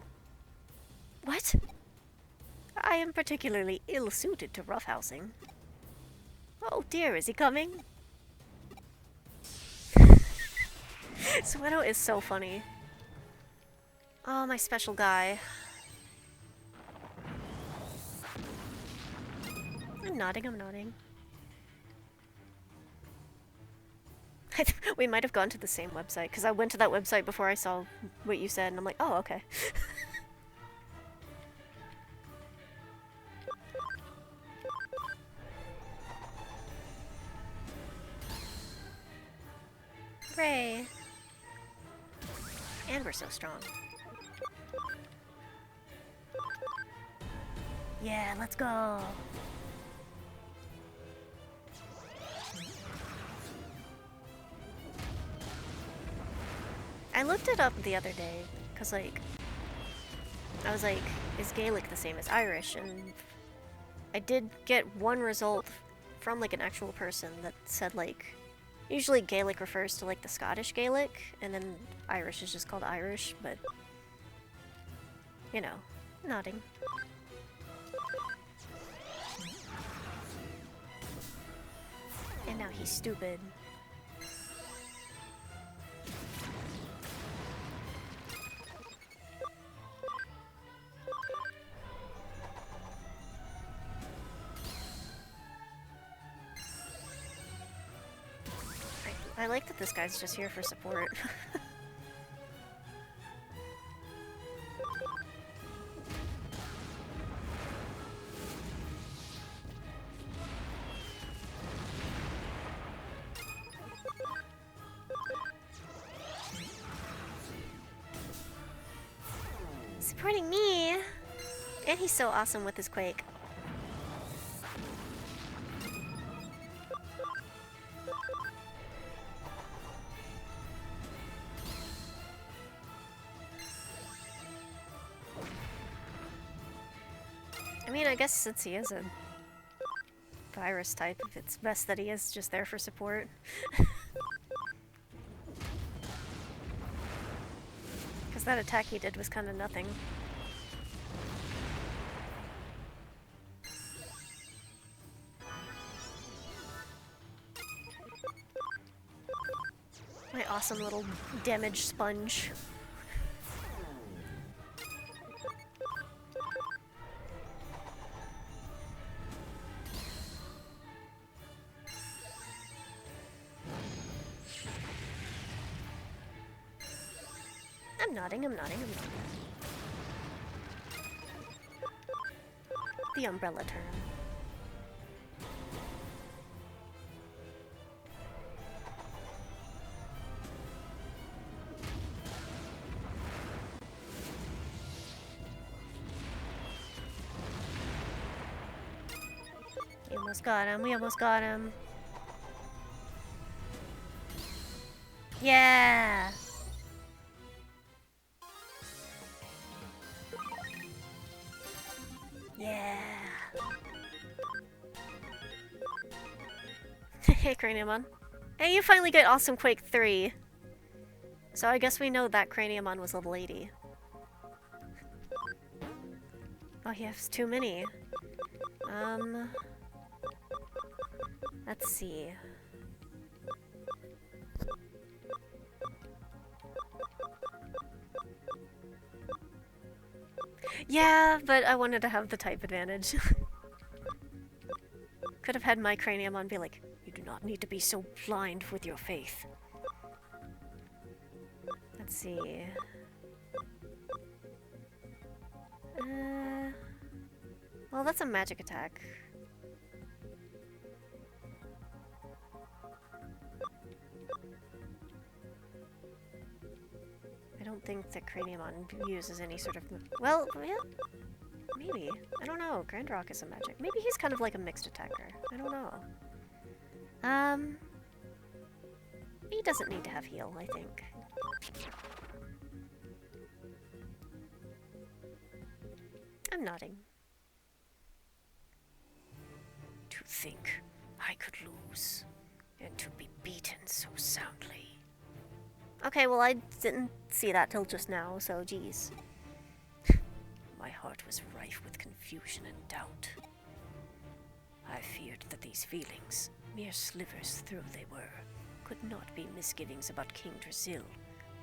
What? I am particularly ill-suited to roughhousing. Oh dear, is he coming? Suedo is so funny. Oh, my special guy. I'm nodding. We might have gone to the same website, because I went to that website before I saw what you said, and I'm like, oh, okay. Hooray! And we're so strong. Yeah, let's go! I looked it up the other day, because, like, I was like, is Gaelic the same as Irish? And I did get one result from, like, an actual person that said, like, usually Gaelic refers to, like, the Scottish Gaelic, and then Irish is just called Irish, but, you know, nodding. And now he's stupid. I like that this guy's just here for support. Supporting me! And he's so awesome with his Quake. I mean, I guess since he is a virus type, it's best that he is just there for support. Because that attack he did was kind of nothing. My awesome little damage sponge. I'm nodding. The umbrella term. We almost got him. Yeah! Yeah! Hey, Craniumon. Hey, you finally get Awesome Quake 3. So I guess we know that Craniumon was level 80. Oh, he has too many. Let's see. Yeah, but I wanted to have the type advantage. Could have had my Craniumon be like, you do not need to be so blind with your faith. Let's see. Well, that's a magic attack. I don't think that Craniumon uses any sort of... Well, yeah, maybe. I don't know. Grand Rock is a magic. Maybe he's kind of like a mixed attacker. I don't know. He doesn't need to have heal, I think. I'm nodding. To think I could lose. And to be beaten so soundly. Okay, well, I didn't see that till just now, so geez. My heart was rife with confusion and doubt. I feared that these feelings, mere slivers through they were, could not be misgivings about King Drasil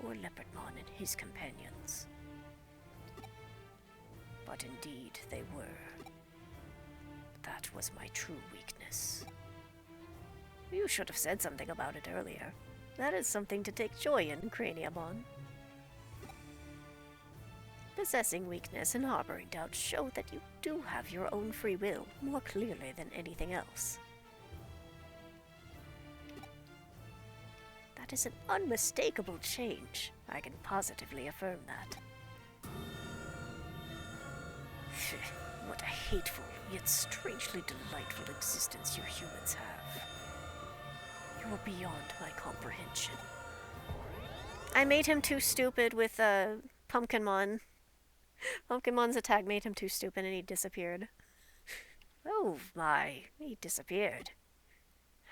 or Leopardmon and his companions. But indeed they were. That was my true weakness. You should have said something about it earlier. That is something to take joy in, Craniamon. Possessing weakness and harboring doubt show that you do have your own free will more clearly than anything else. That is an unmistakable change. I can positively affirm that. What a hateful, yet strangely delightful existence you humans have. You are beyond my comprehension. I made him too stupid with Pumpkinmon. Pumpkinmon's attack made him too stupid and he disappeared. Oh my, he disappeared.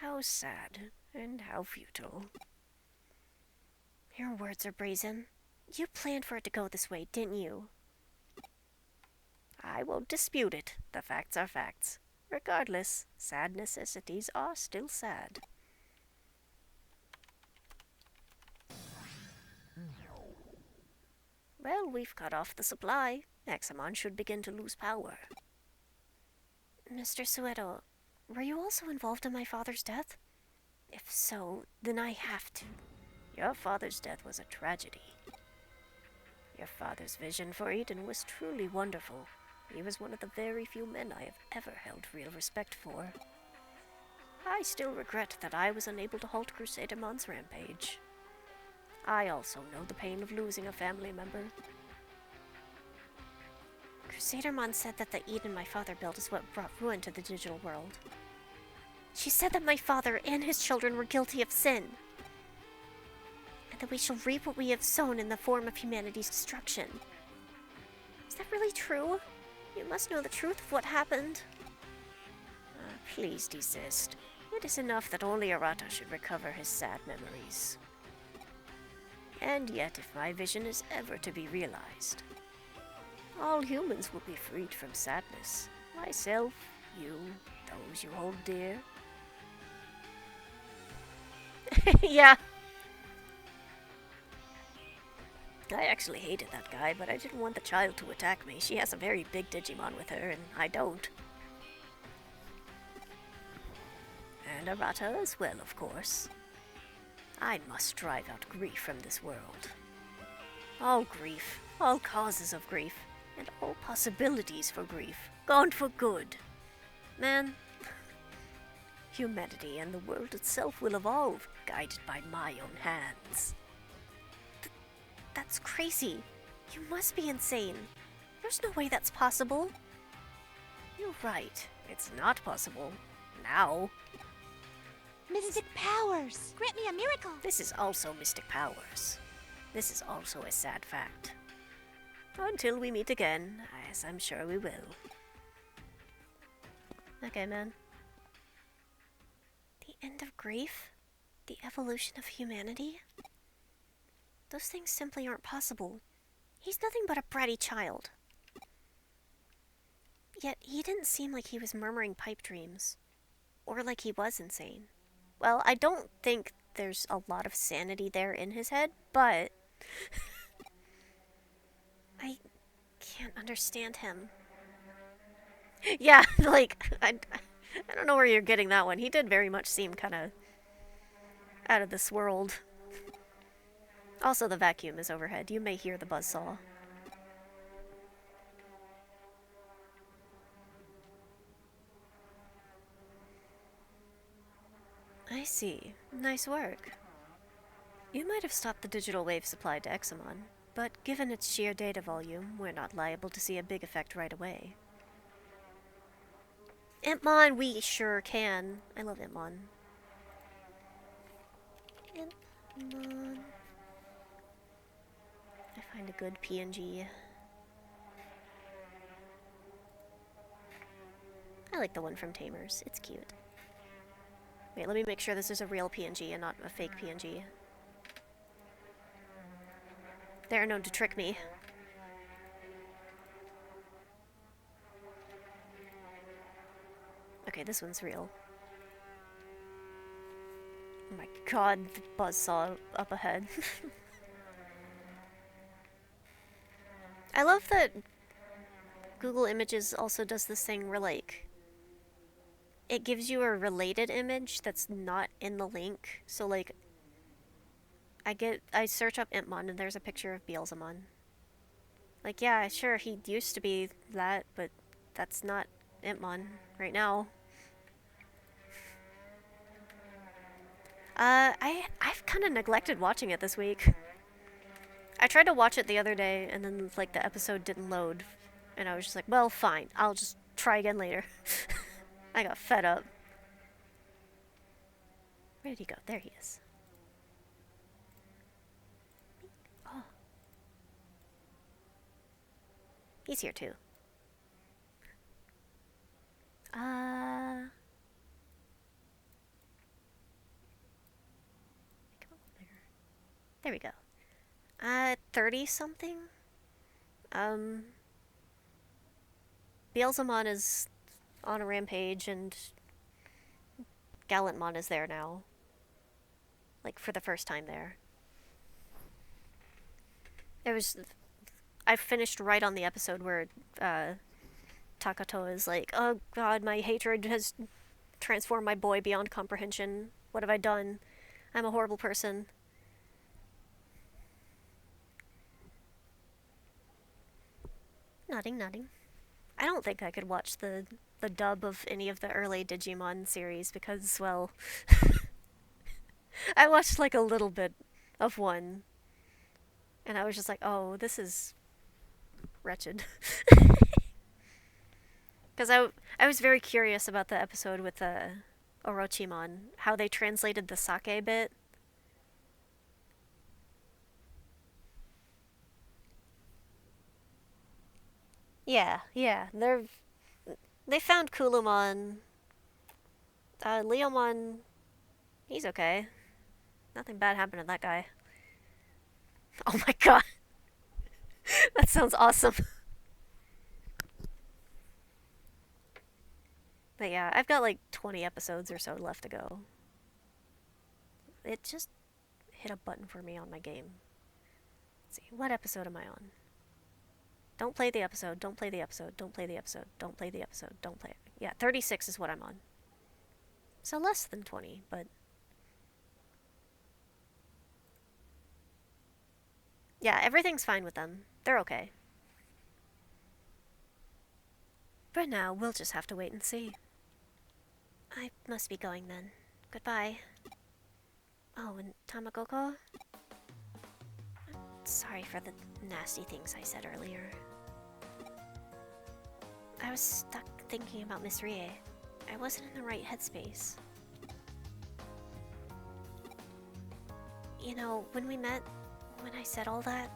How sad, and how futile. Your words are brazen. You planned for it to go this way, didn't you? I won't dispute it. The facts are facts. Regardless, sad necessities are still sad. Well, we've cut off the supply. Examon should begin to lose power. Mr. Suedo, were you also involved in my father's death? If so, then I have to. Your father's death was a tragedy. Your father's vision for Eden was truly wonderful. He was one of the very few men I have ever held real respect for. I still regret that I was unable to halt Crusadermon's rampage. I also know the pain of losing a family member. Crusadermon said that the Eden my father built is what brought ruin to the digital world. She said that my father and his children were guilty of sin, and that we shall reap what we have sown in the form of humanity's destruction. Is that really true? You must know the truth of what happened. Please desist. It is enough that only Arata should recover his sad memories. And yet, if my vision is ever to be realized, all humans will be freed from sadness. Myself, you, those you hold dear. Yeah. I actually hated that guy, but I didn't want the child to attack me. She has a very big Digimon with her, and I don't. And Arata as well, of course. I must drive out grief from this world. All grief, all causes of grief, and all possibilities for grief, gone for good. Man, humanity and the world itself will evolve, guided by my own hands. That's crazy. You must be insane. There's no way that's possible. You're right. It's not possible. Now. Mystic powers! Grant me a miracle! This is also mystic powers. This is also a sad fact. Until we meet again, as I'm sure we will. Okay, man. The end of grief? The evolution of humanity? Those things simply aren't possible. He's nothing but a bratty child. Yet he didn't seem like he was murmuring pipe dreams. Or like he was insane. Well, I don't think there's a lot of sanity there in his head, but I can't understand him. Yeah, like, I don't know where you're getting that one. He did very much seem kind of out of this world. Also, the vacuum is overhead. You may hear the buzzsaw. I see. Nice work. You might have stopped the digital wave supply to Examon, but given its sheer data volume, we're not liable to see a big effect right away. Impmon, we sure can. I love Impmon. Impmon. I find a good PNG. I like the one from Tamers. It's cute. Wait, let me make sure this is a real PNG and not a fake PNG. They're known to trick me. Okay, this one's real. Oh my god, the buzzsaw up ahead. I love that Google Images also does this thing where, like, it gives you a related image that's not in the link. So, like, I search up Impmon and there's a picture of Beelzemon. Like, yeah, sure, he used to be that, but that's not Impmon right now. I've kind of neglected watching it this week. I tried to watch it the other day, and then, like, the episode didn't load. And I was just like, well, fine. I'll just try again later. I got fed up. Where did he go? There he is. Oh. He's here, too. There we go. 30-something? Beelzemon is on a rampage, and Gallantmon is there now. Like, for the first time there. I finished right on the episode where, Takato is like, oh god, my hatred has transformed my boy beyond comprehension. What have I done? I'm a horrible person. Nodding, nodding. I don't think I could watch the dub of any of the early Digimon series because, well, I watched like a little bit of one, and I was just like, oh, this is wretched. Because I was very curious about the episode with Orochimon, how they translated the sake bit. Yeah, they found Kulumon. Leomon, he's okay. Nothing bad happened to that guy. Oh my god. That sounds awesome. But yeah, I've got like 20 episodes or so left to go. It just hit a button for me on my game. Let's see, what episode am I on? Don't play the episode, don't play the episode, don't play the episode, don't play the episode, don't play it. Yeah, 36 is what I'm on. So less than 20, but... yeah, everything's fine with them. They're okay. For now, we'll just have to wait and see. I must be going then. Goodbye. Oh, and Tamagoko? Sorry for the nasty things I said earlier. I was stuck thinking about Miss Rie. I wasn't in the right headspace. You know, when we met, when I said all that...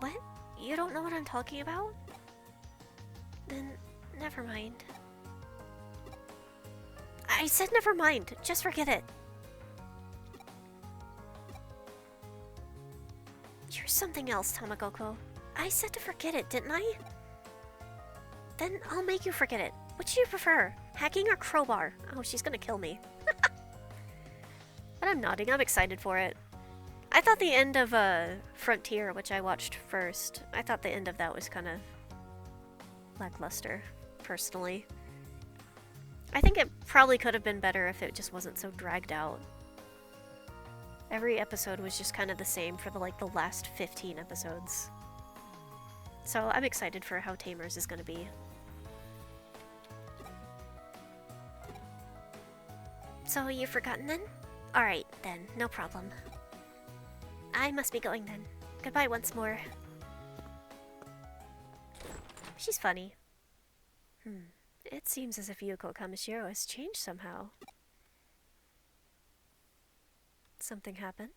What? You don't know what I'm talking about? Then, never mind. I said never mind. Just forget it. You're something else, Tamagoko. I said to forget it, didn't I? Then I'll make you forget it. Which do you prefer? Hacking or crowbar? Oh, she's gonna kill me. But I'm nodding. I'm excited for it. I thought the end of Frontier, which I watched first, I thought the end of that was kind of lackluster, personally. I think it probably could have been better if it just wasn't so dragged out. Every episode was just kind of the same for the last 15 episodes. So I'm excited for how Tamers is going to be. So you've forgotten then? Alright then, no problem. I must be going then. Goodbye once more. She's funny. It seems as if Yuko Kamishiro has changed somehow. Something happened?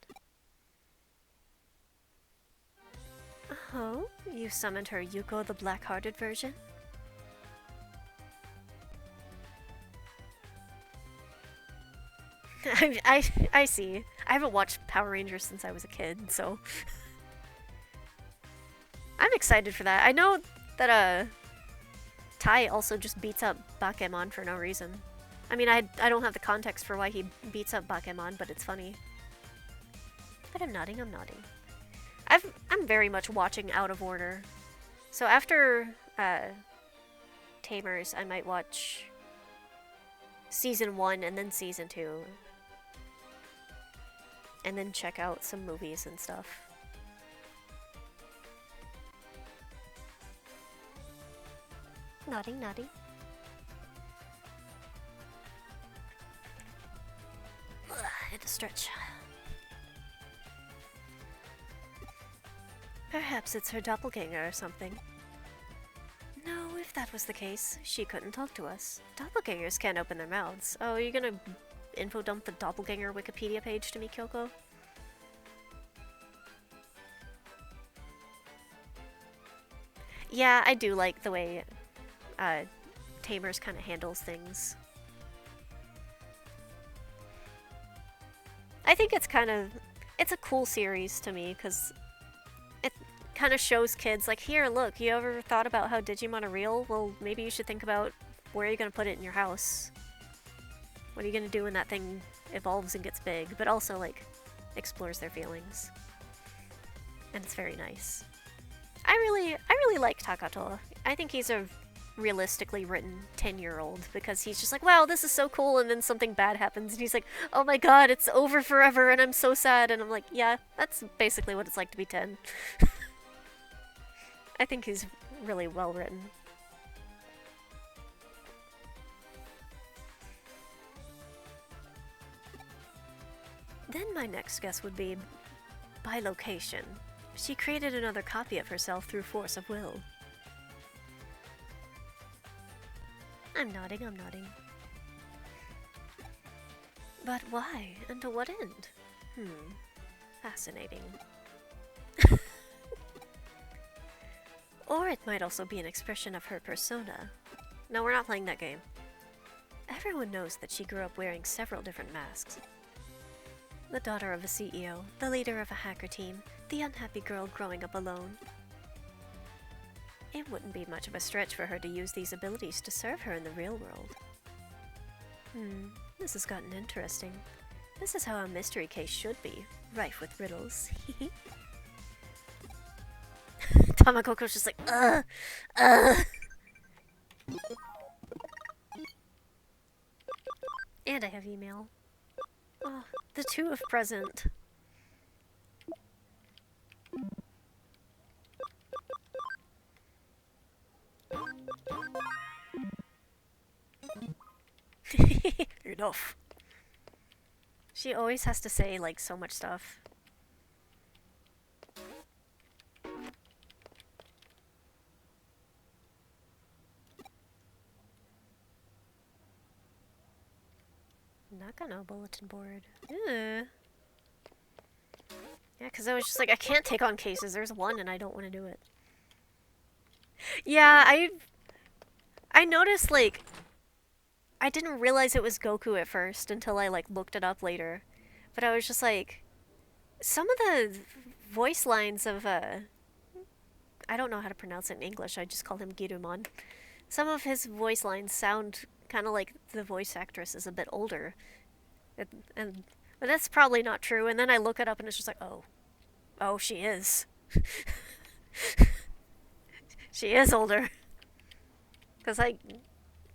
Oh, you summoned her Yuko the Black-Hearted version? I see. I haven't watched Power Rangers since I was a kid, so I'm excited for that. I know that Tai also just beats up Bakemon for no reason. I mean, I don't have the context for why he beats up Bakemon, but it's funny. But I'm nodding, I'm nodding. I'm very much watching out of order. So after Tamers, I might watch Season 1 and then Season 2. And then check out some movies and stuff. Nodding, nodding. Hit a stretch. Perhaps it's her doppelganger or something. No, if that was the case, she couldn't talk to us. Doppelgangers can't open their mouths. Oh, are you gonna info dump the doppelganger Wikipedia page to me, Kyoko? Yeah, I do like the way Tamers kind of handles things. I think it's a cool series to me, because it kind of shows kids, like, here, look, you ever thought about how Digimon are real? Well, maybe you should think about where you're going to put it in your house. What are you going to do when that thing evolves and gets big? But also, like, explores their feelings. And it's very nice. I really like Takato. I think he's a realistically written 10-year-old, because he's just like, wow, this is so cool, and then something bad happens, and he's like, oh my god, it's over forever, and I'm so sad, and I'm like, yeah, that's basically what it's like to be 10. I think he's really well written. Then my next guess would be by location. She created another copy of herself through force of will. I'm nodding, I'm nodding. But why? And to what end? Fascinating. Or it might also be an expression of her persona. No, we're not playing that game. Everyone knows that she grew up wearing several different masks. The daughter of a CEO, the leader of a hacker team, the unhappy girl growing up alone. It wouldn't be much of a stretch for her to use these abilities to serve her in the real world. This has gotten interesting. This is how a mystery case should be, rife with riddles. Tamakoko's just like, And I have email. Oh, the two of present. Enough. She always has to say, like, so much stuff. Nakano bulletin board. Ugh. Yeah, because I was just like, I can't take on cases. There's one and I don't want to do it. Yeah, I noticed, like, I didn't realize it was Goku at first until I, like, looked it up later. But I was just like, some of the voice lines of, I don't know how to pronounce it in English, I just call him Girumon. Some of his voice lines sound kind of like the voice actress is a bit older. But that's probably not true, and then I look it up and it's just like, oh, she is. She is older. Because, like,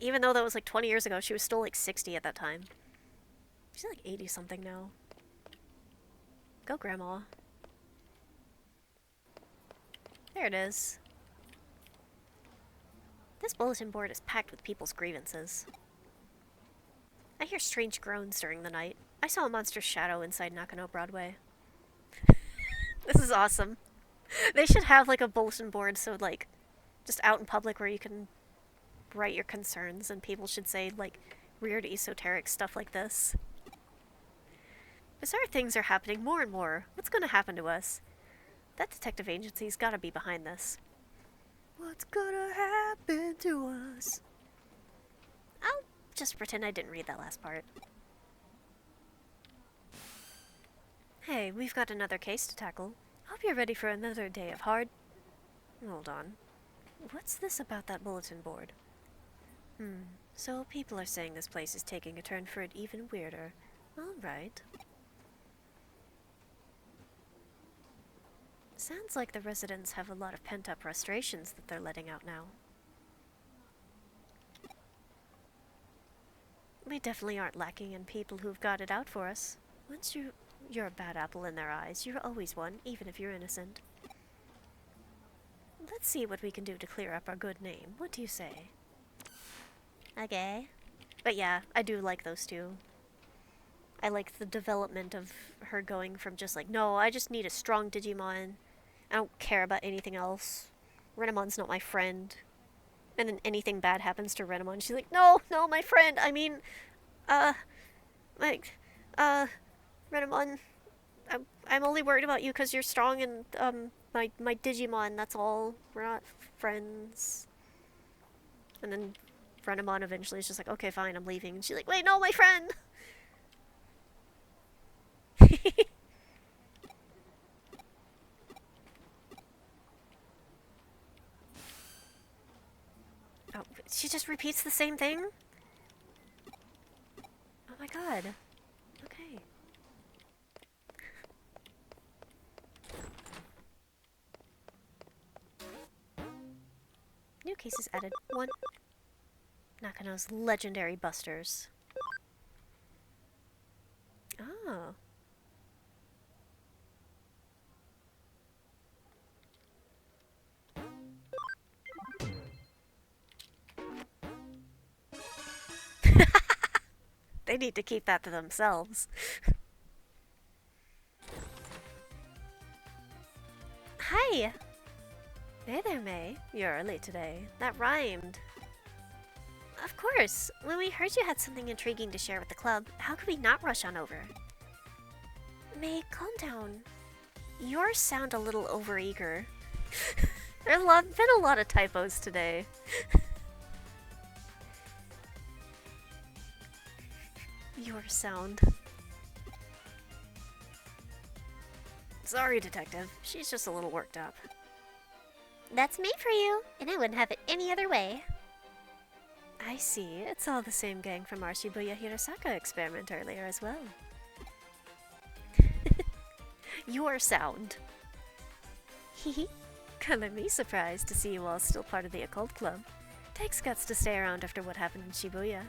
even though that was like 20 years ago, she was still like 60 at that time. She's like 80-something now. Go, Grandma. There it is. This bulletin board is packed with people's grievances. I hear strange groans during the night. I saw a monster's shadow inside Nakano Broadway. This is awesome. They should have, like, a bulletin board so, like, just out in public where you can write your concerns and people should say, like, weird esoteric stuff like this. Bizarre things are happening more and more. What's gonna happen to us? That detective agency's gotta be behind this. What's gonna happen to us? I'll just pretend I didn't read that last part. Hey, we've got another case to tackle. Hope you're ready for another day of hard... Hold on. What's this about that bulletin board? So people are saying this place is taking a turn for it even weirder. Alright. Sounds like the residents have a lot of pent-up frustrations that they're letting out now. We definitely aren't lacking in people who've got it out for us. Once you're a bad apple in their eyes, you're always one, even if you're innocent. Let's see what we can do to clear up our good name. What do you say? Okay. But yeah, I do like those two. I like the development of her going from just like, no, I just need a strong Digimon. I don't care about anything else. Renamon's not my friend. And then anything bad happens to Renamon, she's like, no, no, my friend. I mean, like, Renamon, I'm only worried about you because you're strong and, my Digimon, that's all. We're not friends. And then Renamon eventually is just like, okay, fine, I'm leaving. And she's like, wait, no, my friend! Oh, she just repeats the same thing? Oh my god. Okay. New cases added. 1. Nakano's legendary busters. Oh. They need to keep that to themselves. Hi! Hey there, May. You're early today. That rhymed. Of course. When we heard you had something intriguing to share with the club, how could we not rush on over? May, calm down. Yours sound a little overeager. There's been a lot of typos today. Your sound. Sorry, Detective. She's just a little worked up. That's made for you, and I wouldn't have it any other way. I see. It's all the same gang from our Shibuya Hirosaka experiment earlier as well. Your sound. Hehe. Color me surprised to see you all still part of the occult club. Takes guts to stay around after what happened in Shibuya.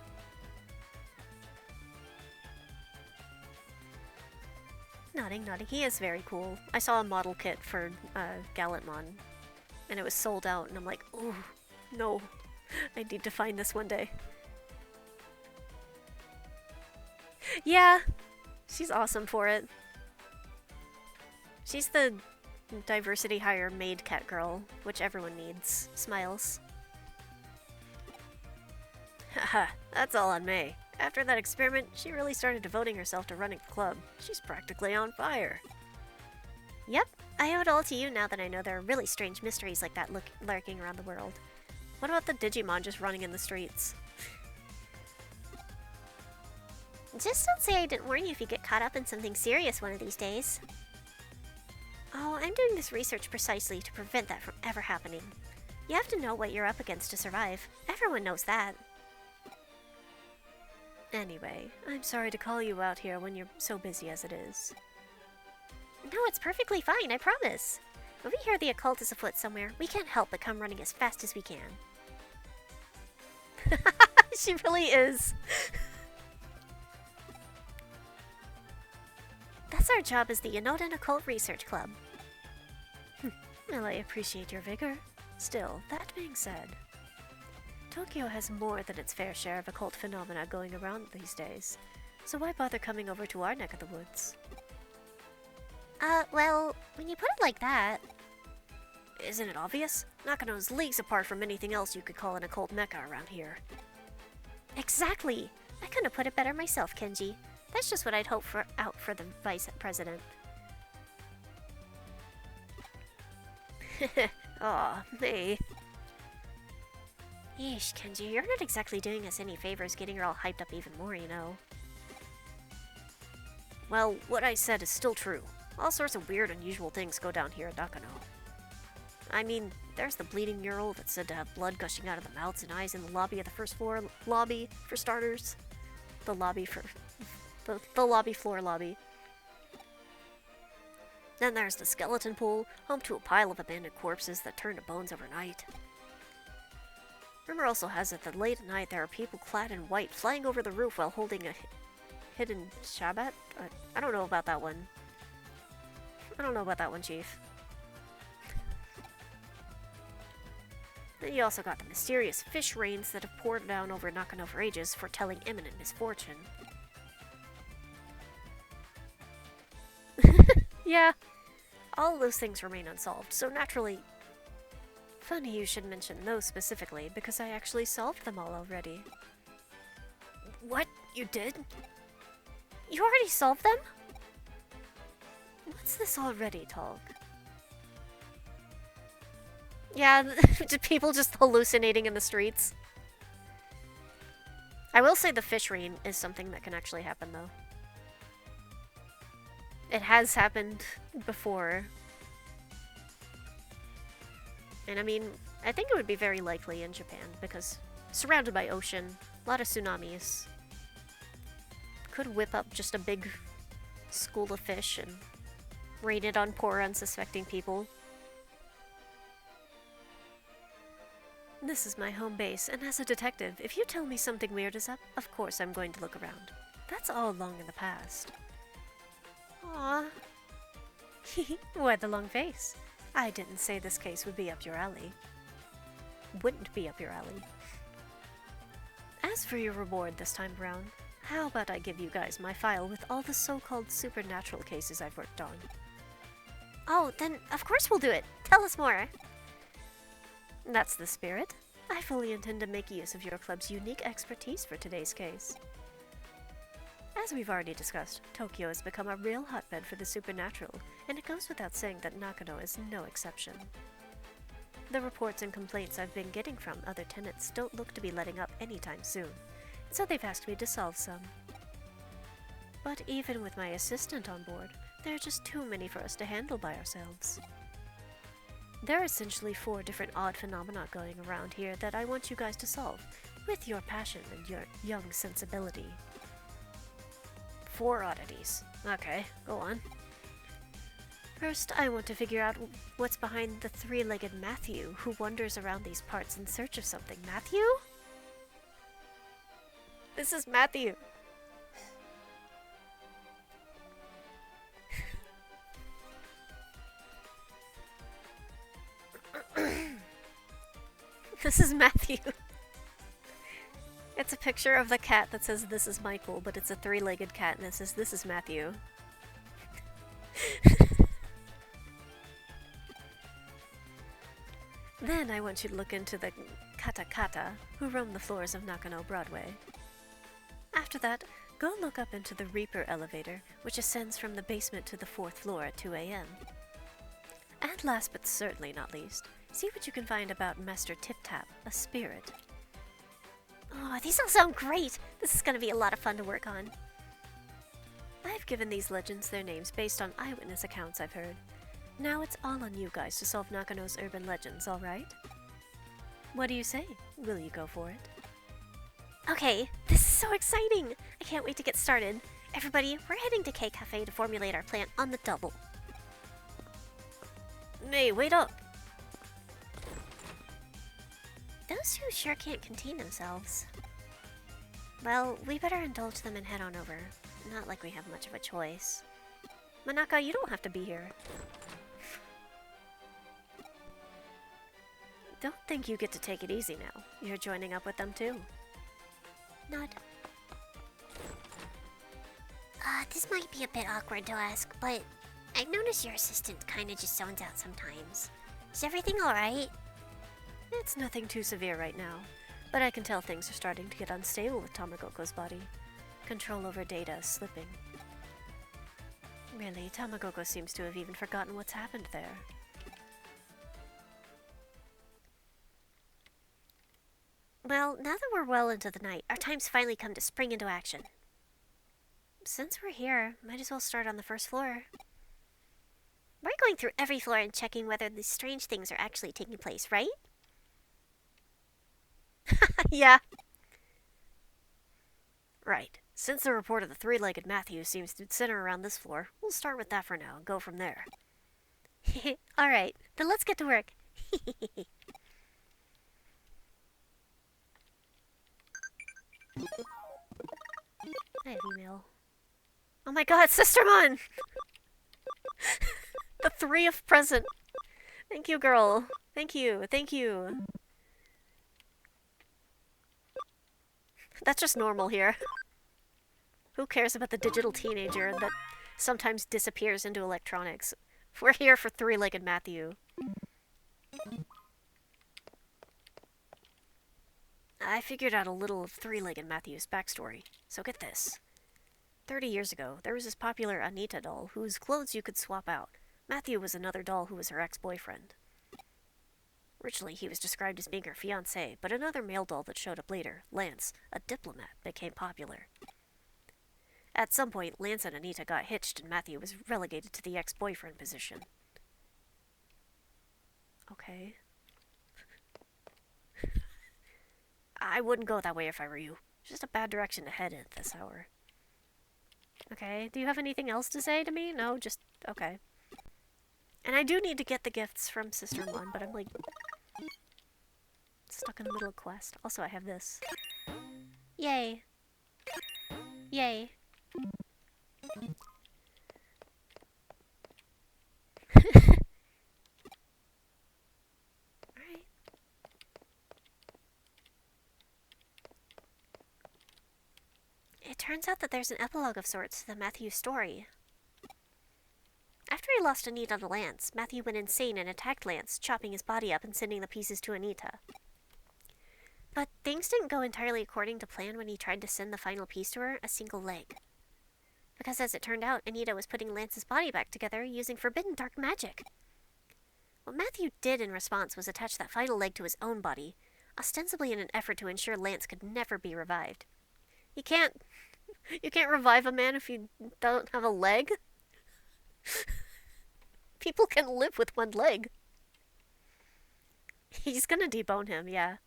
Nodding, nodding. He is very cool. I saw a model kit for Gallantmon, and it was sold out, and I'm like, oh, no. I need to find this one day. Yeah, she's awesome for it. She's the diversity hire maid cat girl, which everyone needs. Smiles. Haha, that's all on May. After that experiment, she really started devoting herself to running the club. She's practically on fire. Yep, I owe it all to you now that I know there are really strange mysteries like that lurking around the world. What about the Digimon just running in the streets? Just don't say I didn't warn you if you get caught up in something serious one of these days. Oh, I'm doing this research precisely to prevent that from ever happening. You have to know what you're up against to survive. Everyone knows that. Anyway, I'm sorry to call you out here when you're so busy as it is. No, it's perfectly fine, I promise. When we hear the occult is afoot somewhere, we can't help but come running as fast as we can. She really is. That's our job as the Yonoden Occult Research Club. Well, I appreciate your vigor. Still, that being said, Tokyo has more than its fair share of occult phenomena going around these days, so why bother coming over to our neck of the woods? Well, when you put it like that... Isn't it obvious? Nakano's leagues apart from anything else you could call an occult mecca around here. Exactly! I couldn't have put it better myself, Kenji. That's just what I'd hope for out for the vice president. Aw, May. Yeesh, Kenji, you're not exactly doing us any favors getting her all hyped up even more, you know. Well, what I said is still true. All sorts of weird, unusual things go down here at Nakano. I mean, there's the bleeding mural that's said to have blood gushing out of the mouths and eyes in the lobby of the first floor lobby, for starters. The lobby for... the lobby floor lobby. Then there's the skeleton pool, home to a pile of abandoned corpses that turn to bones overnight. Rumor also has it that late at night there are people clad in white flying over the roof while holding a hidden Shabbat? I don't know about that one. I don't know about that one, Chief. Then you also got the mysterious fish rains that have poured down over Nakano for ages, foretelling imminent misfortune. Yeah, all those things remain unsolved, so naturally... Funny you should mention those specifically, because I actually solved them all already. What? You did? You already solved them? What's this already talk? Yeah, people just hallucinating in the streets. I will say the fish rain is something that can actually happen, though. It has happened before. And I mean, I think it would be very likely in Japan, because surrounded by ocean, a lot of tsunamis. Could whip up just a big school of fish and rain it on poor unsuspecting people. This is my home base, and as a detective, if you tell me something weird is up, of course I'm going to look around. That's all long in the past. Aww. Why the long face? I didn't say this case would be up your alley. Wouldn't be up your alley. As for your reward this time around, how about I give you guys my file with all the so-called supernatural cases I've worked on? Oh, then of course we'll do it. Tell us more. That's the spirit. I fully intend to make use of your club's unique expertise for today's case. As we've already discussed, Tokyo has become a real hotbed for the supernatural, and it goes without saying that Nakano is no exception. The reports and complaints I've been getting from other tenants don't look to be letting up anytime soon, so they've asked me to solve some. But even with my assistant on board, there are just too many for us to handle by ourselves. There are essentially 4 different odd phenomena going around here that I want you guys to solve, with your passion and your young sensibility. 4 oddities. Okay, go on. First, I want to figure out what's behind the 3-legged Matthew who wanders around these parts in search of something. Matthew? This is Matthew. This is Matthew. It's a picture of the cat that says, "This is Michael," but it's a 3-legged cat and it says, "This is Matthew." Then I want you to look into the kata-kata who roam the floors of Nakano Broadway. After that, go look up into the Reaper elevator, which ascends from the basement to the 4th floor at 2 a.m. And last but certainly not least, see what you can find about Master Tip-Tap, a spirit. Oh, these all sound great. This is going to be a lot of fun to work on. I've given these legends their names based on eyewitness accounts I've heard. Now it's all on you guys to solve Nakano's urban legends, alright? What do you say? Will you go for it? Okay, this is so exciting. I can't wait to get started. Everybody, we're heading to K Cafe to formulate our plan on the double. Hey, wait up! Those two sure can't contain themselves. Well, we better indulge them and head on over. Not like we have much of a choice. Manaka, you don't have to be here. Don't think you get to take it easy now. You're joining up with them too. Nod. This might be a bit awkward to ask, but I've noticed your assistant kinda just zones out sometimes. Is everything alright? It's nothing too severe right now, but I can tell things are starting to get unstable with Tamagoko's body. Control over data is slipping. Really, Tamagoko seems to have even forgotten what's happened there. Well, now that we're well into the night, our time's finally come to spring into action. since we're here, might as well start on the first floor. We're going through every floor and checking whether these strange things are actually taking place, right? Yeah. Right. Since the report of the three-legged Matthew seems to center around this floor, we'll start with that for now and go from there. Alright, then let's get to work. I have email. Oh my god, Sistermon! The 3 of present. Thank you, girl. Thank you, thank you. That's just normal here. Who cares about the digital teenager that sometimes disappears into electronics? We're here for three-legged Matthew. I figured out a little of three-legged Matthew's backstory, so get this. 30 years ago, there was this popular Anita doll whose clothes you could swap out. Matthew was another doll who was her ex-boyfriend. Originally, he was described as being her fiancé, but another male doll that showed up later, Lance, a diplomat, became popular. At some point, Lance and Anita got hitched and Matthew was relegated to the ex-boyfriend position. Okay. I wouldn't go that way if I were you. Just a bad direction to head in at this hour. Okay, do you have anything else to say to me? No, just... okay. And I do need to get the gifts from Sister-in-Law, but I'm like... stuck in the middle of quest. Also, I have this. Yay. Yay. Alright. It turns out that there's an epilogue of sorts to the Matthew story. After he lost Anita to Lance, Matthew went insane and attacked Lance, chopping his body up and sending the pieces to Anita. But things didn't go entirely according to plan when he tried to send the final piece to her, a single leg. Because as it turned out, Anita was putting Lance's body back together using forbidden dark magic. What Matthew did in response was attach that final leg to his own body, ostensibly in an effort to ensure Lance could never be revived. You can't revive a man if you don't have a leg? People can live with one leg. He's gonna debone him, yeah.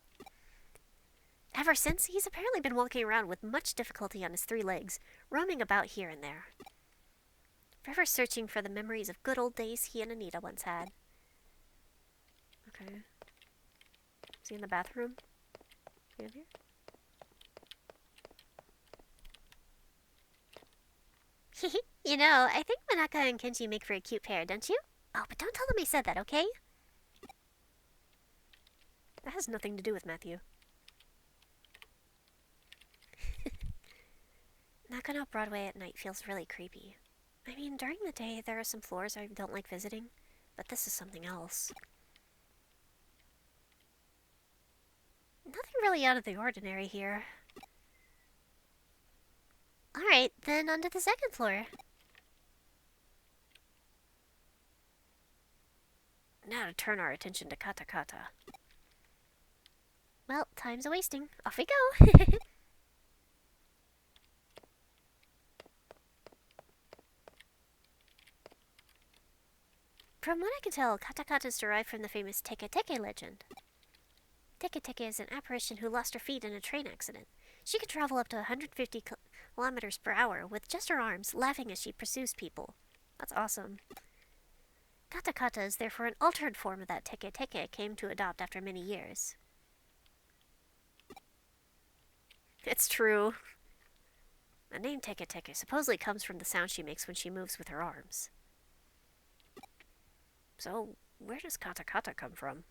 Ever since, he's apparently been walking around with much difficulty on his 3 legs, roaming about here and there. Forever searching for the memories of good old days he and Anita once had. Okay. Is he in the bathroom? Is he in here? You know, I think Manaka and Kenji make for a cute pair, don't you? Oh, but don't tell them I said that, okay? That has nothing to do with Matthew. Nakano Broadway at night feels really creepy. I mean, during the day, there are some floors I don't like visiting, but this is something else. Nothing really out of the ordinary here. Alright, then on to the second floor. Now to turn our attention to Kata Kata. Well, time's a wasting. Off we go! From what I can tell, Kata Kata is derived from the famous Teke Teke legend. Teke Teke is an apparition who lost her feet in a train accident. She could travel up to 150 kilometers per hour with just her arms, laughing as she pursues people. That's awesome. Kata Kata is therefore an altered form of that Teke Teke came to adopt after many years. It's true. The name Teke Teke supposedly comes from the sound she makes when she moves with her arms. So, where does Kata Kata come from?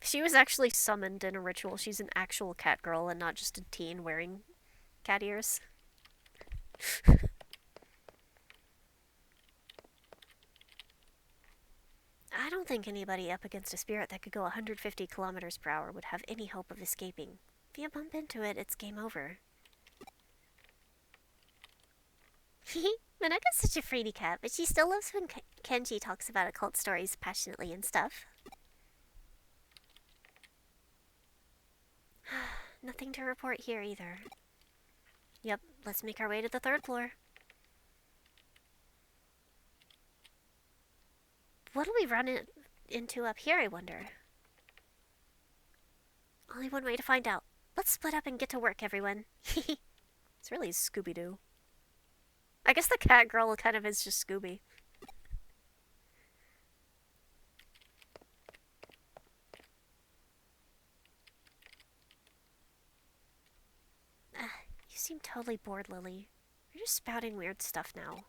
She was actually summoned in a ritual. She's an actual cat girl and not just a teen wearing cat ears. I don't think anybody up against a spirit that could go 150 kilometers per hour would have any hope of escaping. If you bump into it, it's game over. Manaka's such a fraidy cat, but she still loves when Kenji talks about occult stories passionately and stuff. Nothing to report here either. Yep, let's make our way to the 3rd floor. What'll we run into up here, I wonder? Only one way to find out. Let's split up and get to work, everyone. It's really Scooby-Doo. I guess the cat girl kind of is just Scooby. You seem totally bored, Lily. You're just spouting weird stuff now.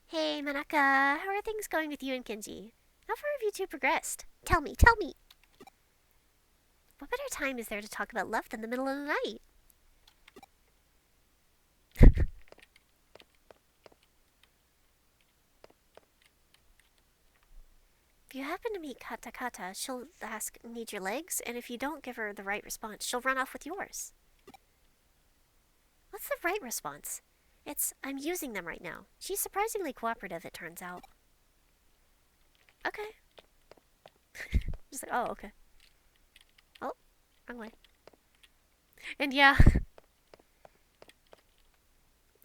Hey, Manaka, how are things going with you and Kenji? How far have you two progressed? Tell me, tell me! What better time is there to talk about love than the middle of the night? If you happen to meet Kata Kata, she'll ask, need your legs? And if you don't give her the right response, she'll run off with yours. What's the right response? It's, I'm using them right now. She's surprisingly cooperative, it turns out. Okay. Just like, oh, okay. Oh, wrong way. And yeah.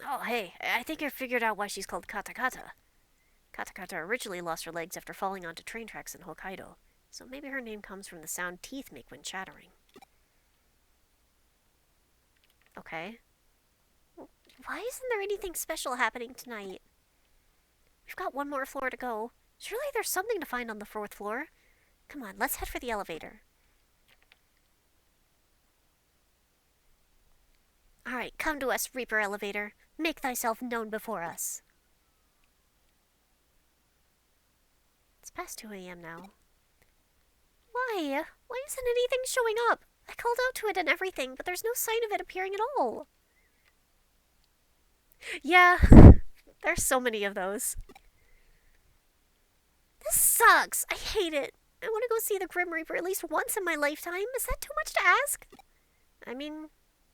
Oh, hey, I think I figured out why she's called Kata Kata. Kata Kata originally lost her legs after falling onto train tracks in Hokkaido, so maybe her name comes from the sound teeth make when chattering. Okay. Why isn't there anything special happening tonight? We've got one more floor to go. Surely there's something to find on the 4th floor. Come on, let's head for the elevator. Alright, come to us, Reaper Elevator. Make thyself known before us. It's past 2 a.m. now. Why? Why isn't anything showing up? I called out to it and everything, but there's no sign of it appearing at all. Yeah, there's so many of those. This sucks. I hate it. I want to go see the Grim Reaper at least once in my lifetime. Is that too much to ask? I mean,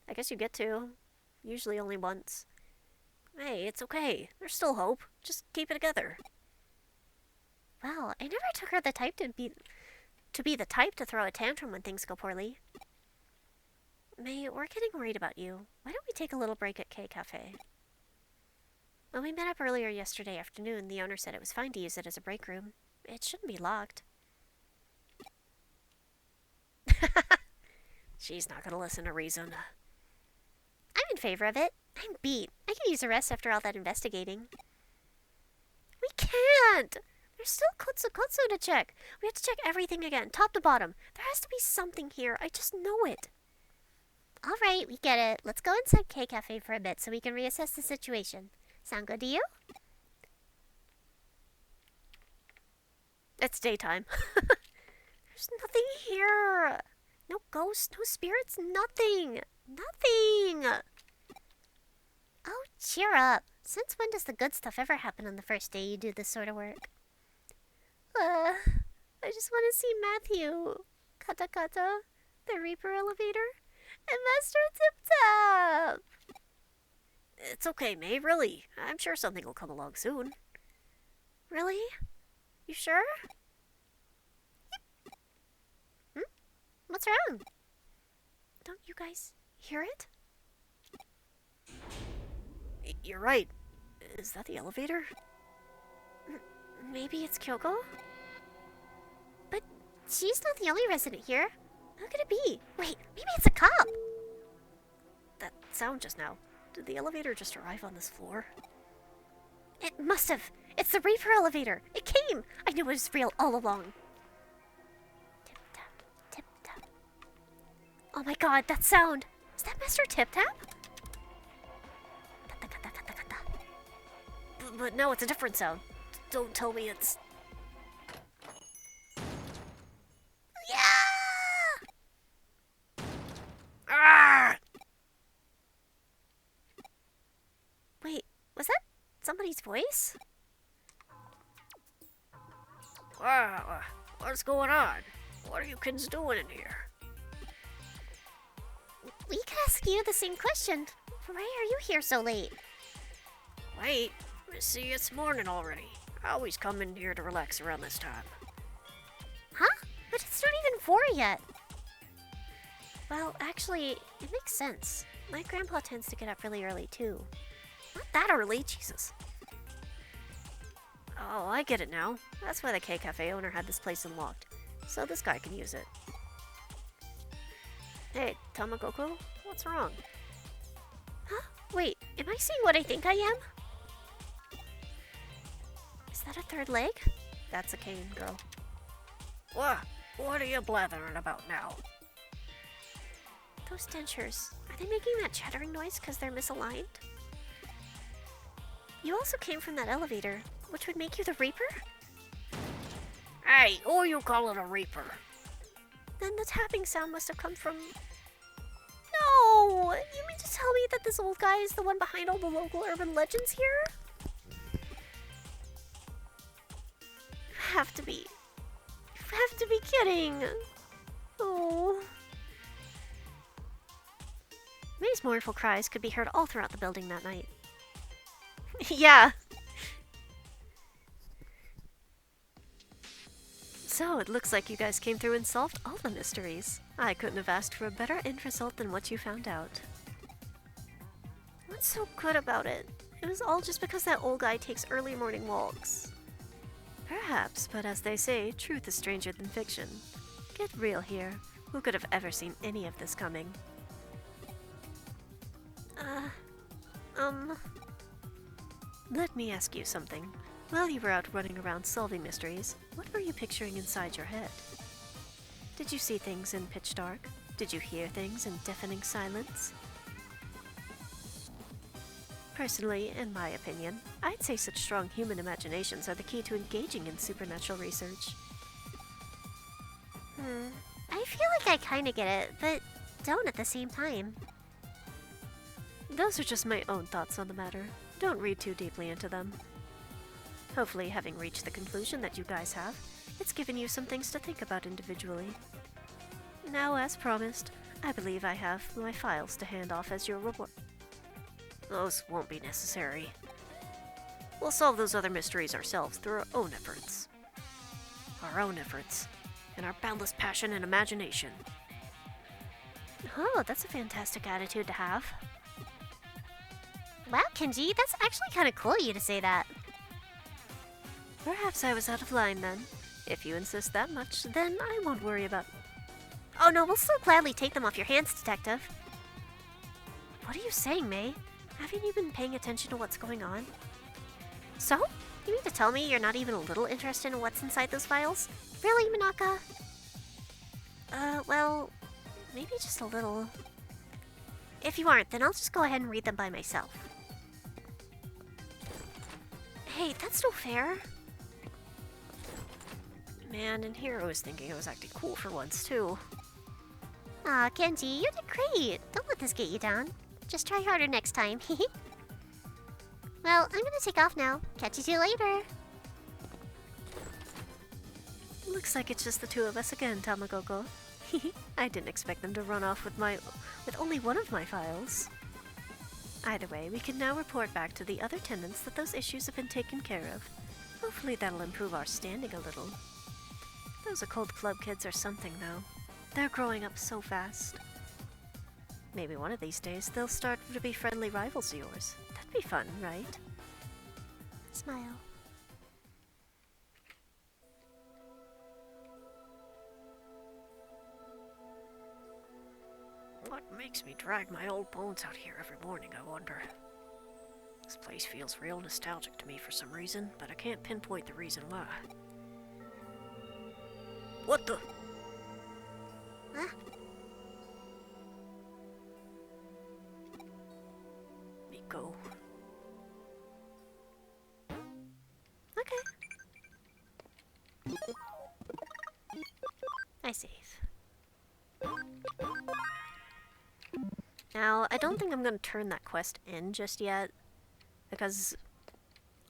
I guess you get to. Usually only once. Hey, it's okay. There's still hope. Just keep it together. Well, I never took her the type to be the type to throw a tantrum when things go poorly. May, we're getting worried about you. Why don't we take a little break at K Cafe? When we met up earlier yesterday afternoon, the owner said it was fine to use it as a break room. It shouldn't be locked. She's not gonna listen to reason. I'm in favor of it. I'm beat. I could use a rest after all that investigating. We can't! There's still Kotsu to check. We have to check everything again, top to bottom. There has to be something here. I just know it. All right, we get it. Let's go inside K Cafe for a bit so we can reassess the situation. Sound good to you? It's daytime. There's nothing here. No ghosts, no spirits, nothing. Nothing. Oh, cheer up. Since when does the good stuff ever happen on the first day you do this sort of work? I just want to see Matthew, Kata Kata, the Reaper Elevator, and Master Tip Tap. It's okay, May, really. I'm sure something will come along soon. Really? You sure? What's wrong? Don't you guys hear it? You're right. Is that the elevator? Maybe it's Kyoko? But she's not the only resident here. How could it be? Wait, maybe it's a cop. That sound just now. Did the elevator just arrive on this floor? It must have. It's the Reaper Elevator. It came. I knew it was real all along. Tip tap, tip tap. Oh my god, that sound. Is that Master Tip Tap? Kata, kata, kata, kata. But no, it's a different sound. Don't tell me it's... Yeah! Ah! Wait, was that somebody's voice? Wow, what's going on? What are you kids doing in here? We could ask you the same question. Why are you here so late? Wait, see, it's morning already. I always come in here to relax around this time. Huh? But it's not even 4 yet. Well, actually, it makes sense. My grandpa tends to get up really early too. Not that early, Jesus. Oh, I get it now. That's why the K-Cafe owner had this place unlocked. So this guy can use it. Hey, Tamagoko, what's wrong? Huh? Wait, am I seeing what I think I am? Is that a third leg? That's a cane, girl. What are you blathering about now? Those dentures, are they making that chattering noise because they're misaligned? You also came from that elevator, which would make you the Reaper? Hey, who you calling a reaper? Then the tapping sound must have come from... No! You mean to tell me that this old guy is the one behind all the local urban legends here? You have to be... You have to be kidding! Oh... May's mournful cries could be heard all throughout the building that night. Yeah! So, it looks like you guys came through and solved all the mysteries. I couldn't have asked for a better end result than what you found out. What's so good about it? It was all just because that old guy takes early morning walks. Perhaps, but as they say, truth is stranger than fiction. Get real here. Who could have ever seen any of this coming? Let me ask you something. While you were out running around solving mysteries, what were you picturing inside your head? Did you see things in pitch dark? Did you hear things in deafening silence? Personally, in my opinion, I'd say such strong human imaginations are the key to engaging in supernatural research. I feel like I kinda get it, but don't at the same time. Those are just my own thoughts on the matter. Don't read too deeply into them. Hopefully, having reached the conclusion that you guys have, it's given you some things to think about individually. Now, as promised, I believe I have my files to hand off as your reward. Those won't be necessary. We'll solve those other mysteries ourselves through our own efforts. Our own efforts. And our boundless passion and imagination. Oh, that's a fantastic attitude to have. Wow, Kenji, that's actually kind of cool of you to say that. Perhaps I was out of line then. If you insist that much, then I won't worry about... Oh no, we'll so gladly take them off your hands, Detective. What are you saying, May? Haven't you been paying attention to what's going on? So? You mean to tell me you're not even a little interested in what's inside those files? Really, Minaka? Well, maybe just a little. If you aren't, then I'll just go ahead and read them by myself. Hey, that's no fair. Man, and here I was thinking I was acting cool for once, too. Aw, Kenji, you did great. Don't let this get you down. Just try harder next time. Well, I'm gonna take off now. Catch you two later. Looks like it's just the two of us again, Tamagoko. I didn't expect them to run off with only one of my files. Either way, we can now report back to the other tenants that those issues have been taken care of. Hopefully that'll improve our standing a little. Those occult club kids are something, though. They're growing up so fast. Maybe one of these days they'll start to be friendly rivals of yours. That'd be fun, right? Smile. What makes me drag my old bones out here every morning, I wonder? This place feels real nostalgic to me for some reason, but I can't pinpoint the reason why. What the? Huh? Miko. Okay. I save. Now, I don't think I'm going to turn that quest in just yet, because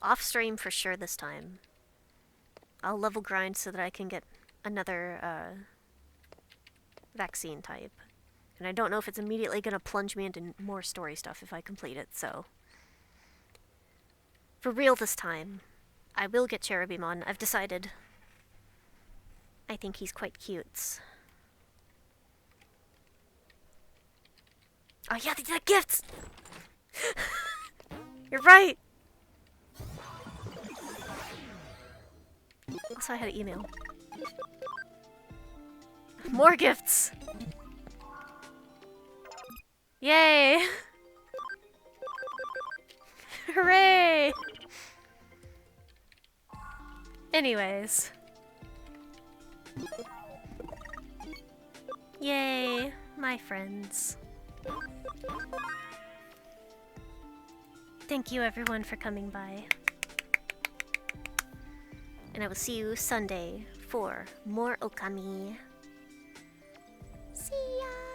off-stream for sure this time. I'll level grind so that I can get another vaccine type. And I don't know if it's immediately going to plunge me into more story stuff if I complete it, so... For real this time, I will get Cherubimon. I've decided. I think he's quite cute. Oh yeah, they did gifts! You're right! Also, I had an email. More gifts! Yay! Hooray! Anyways. Yay, my friends. Thank you everyone for coming by. And I will see you Sunday for more Okami. See ya!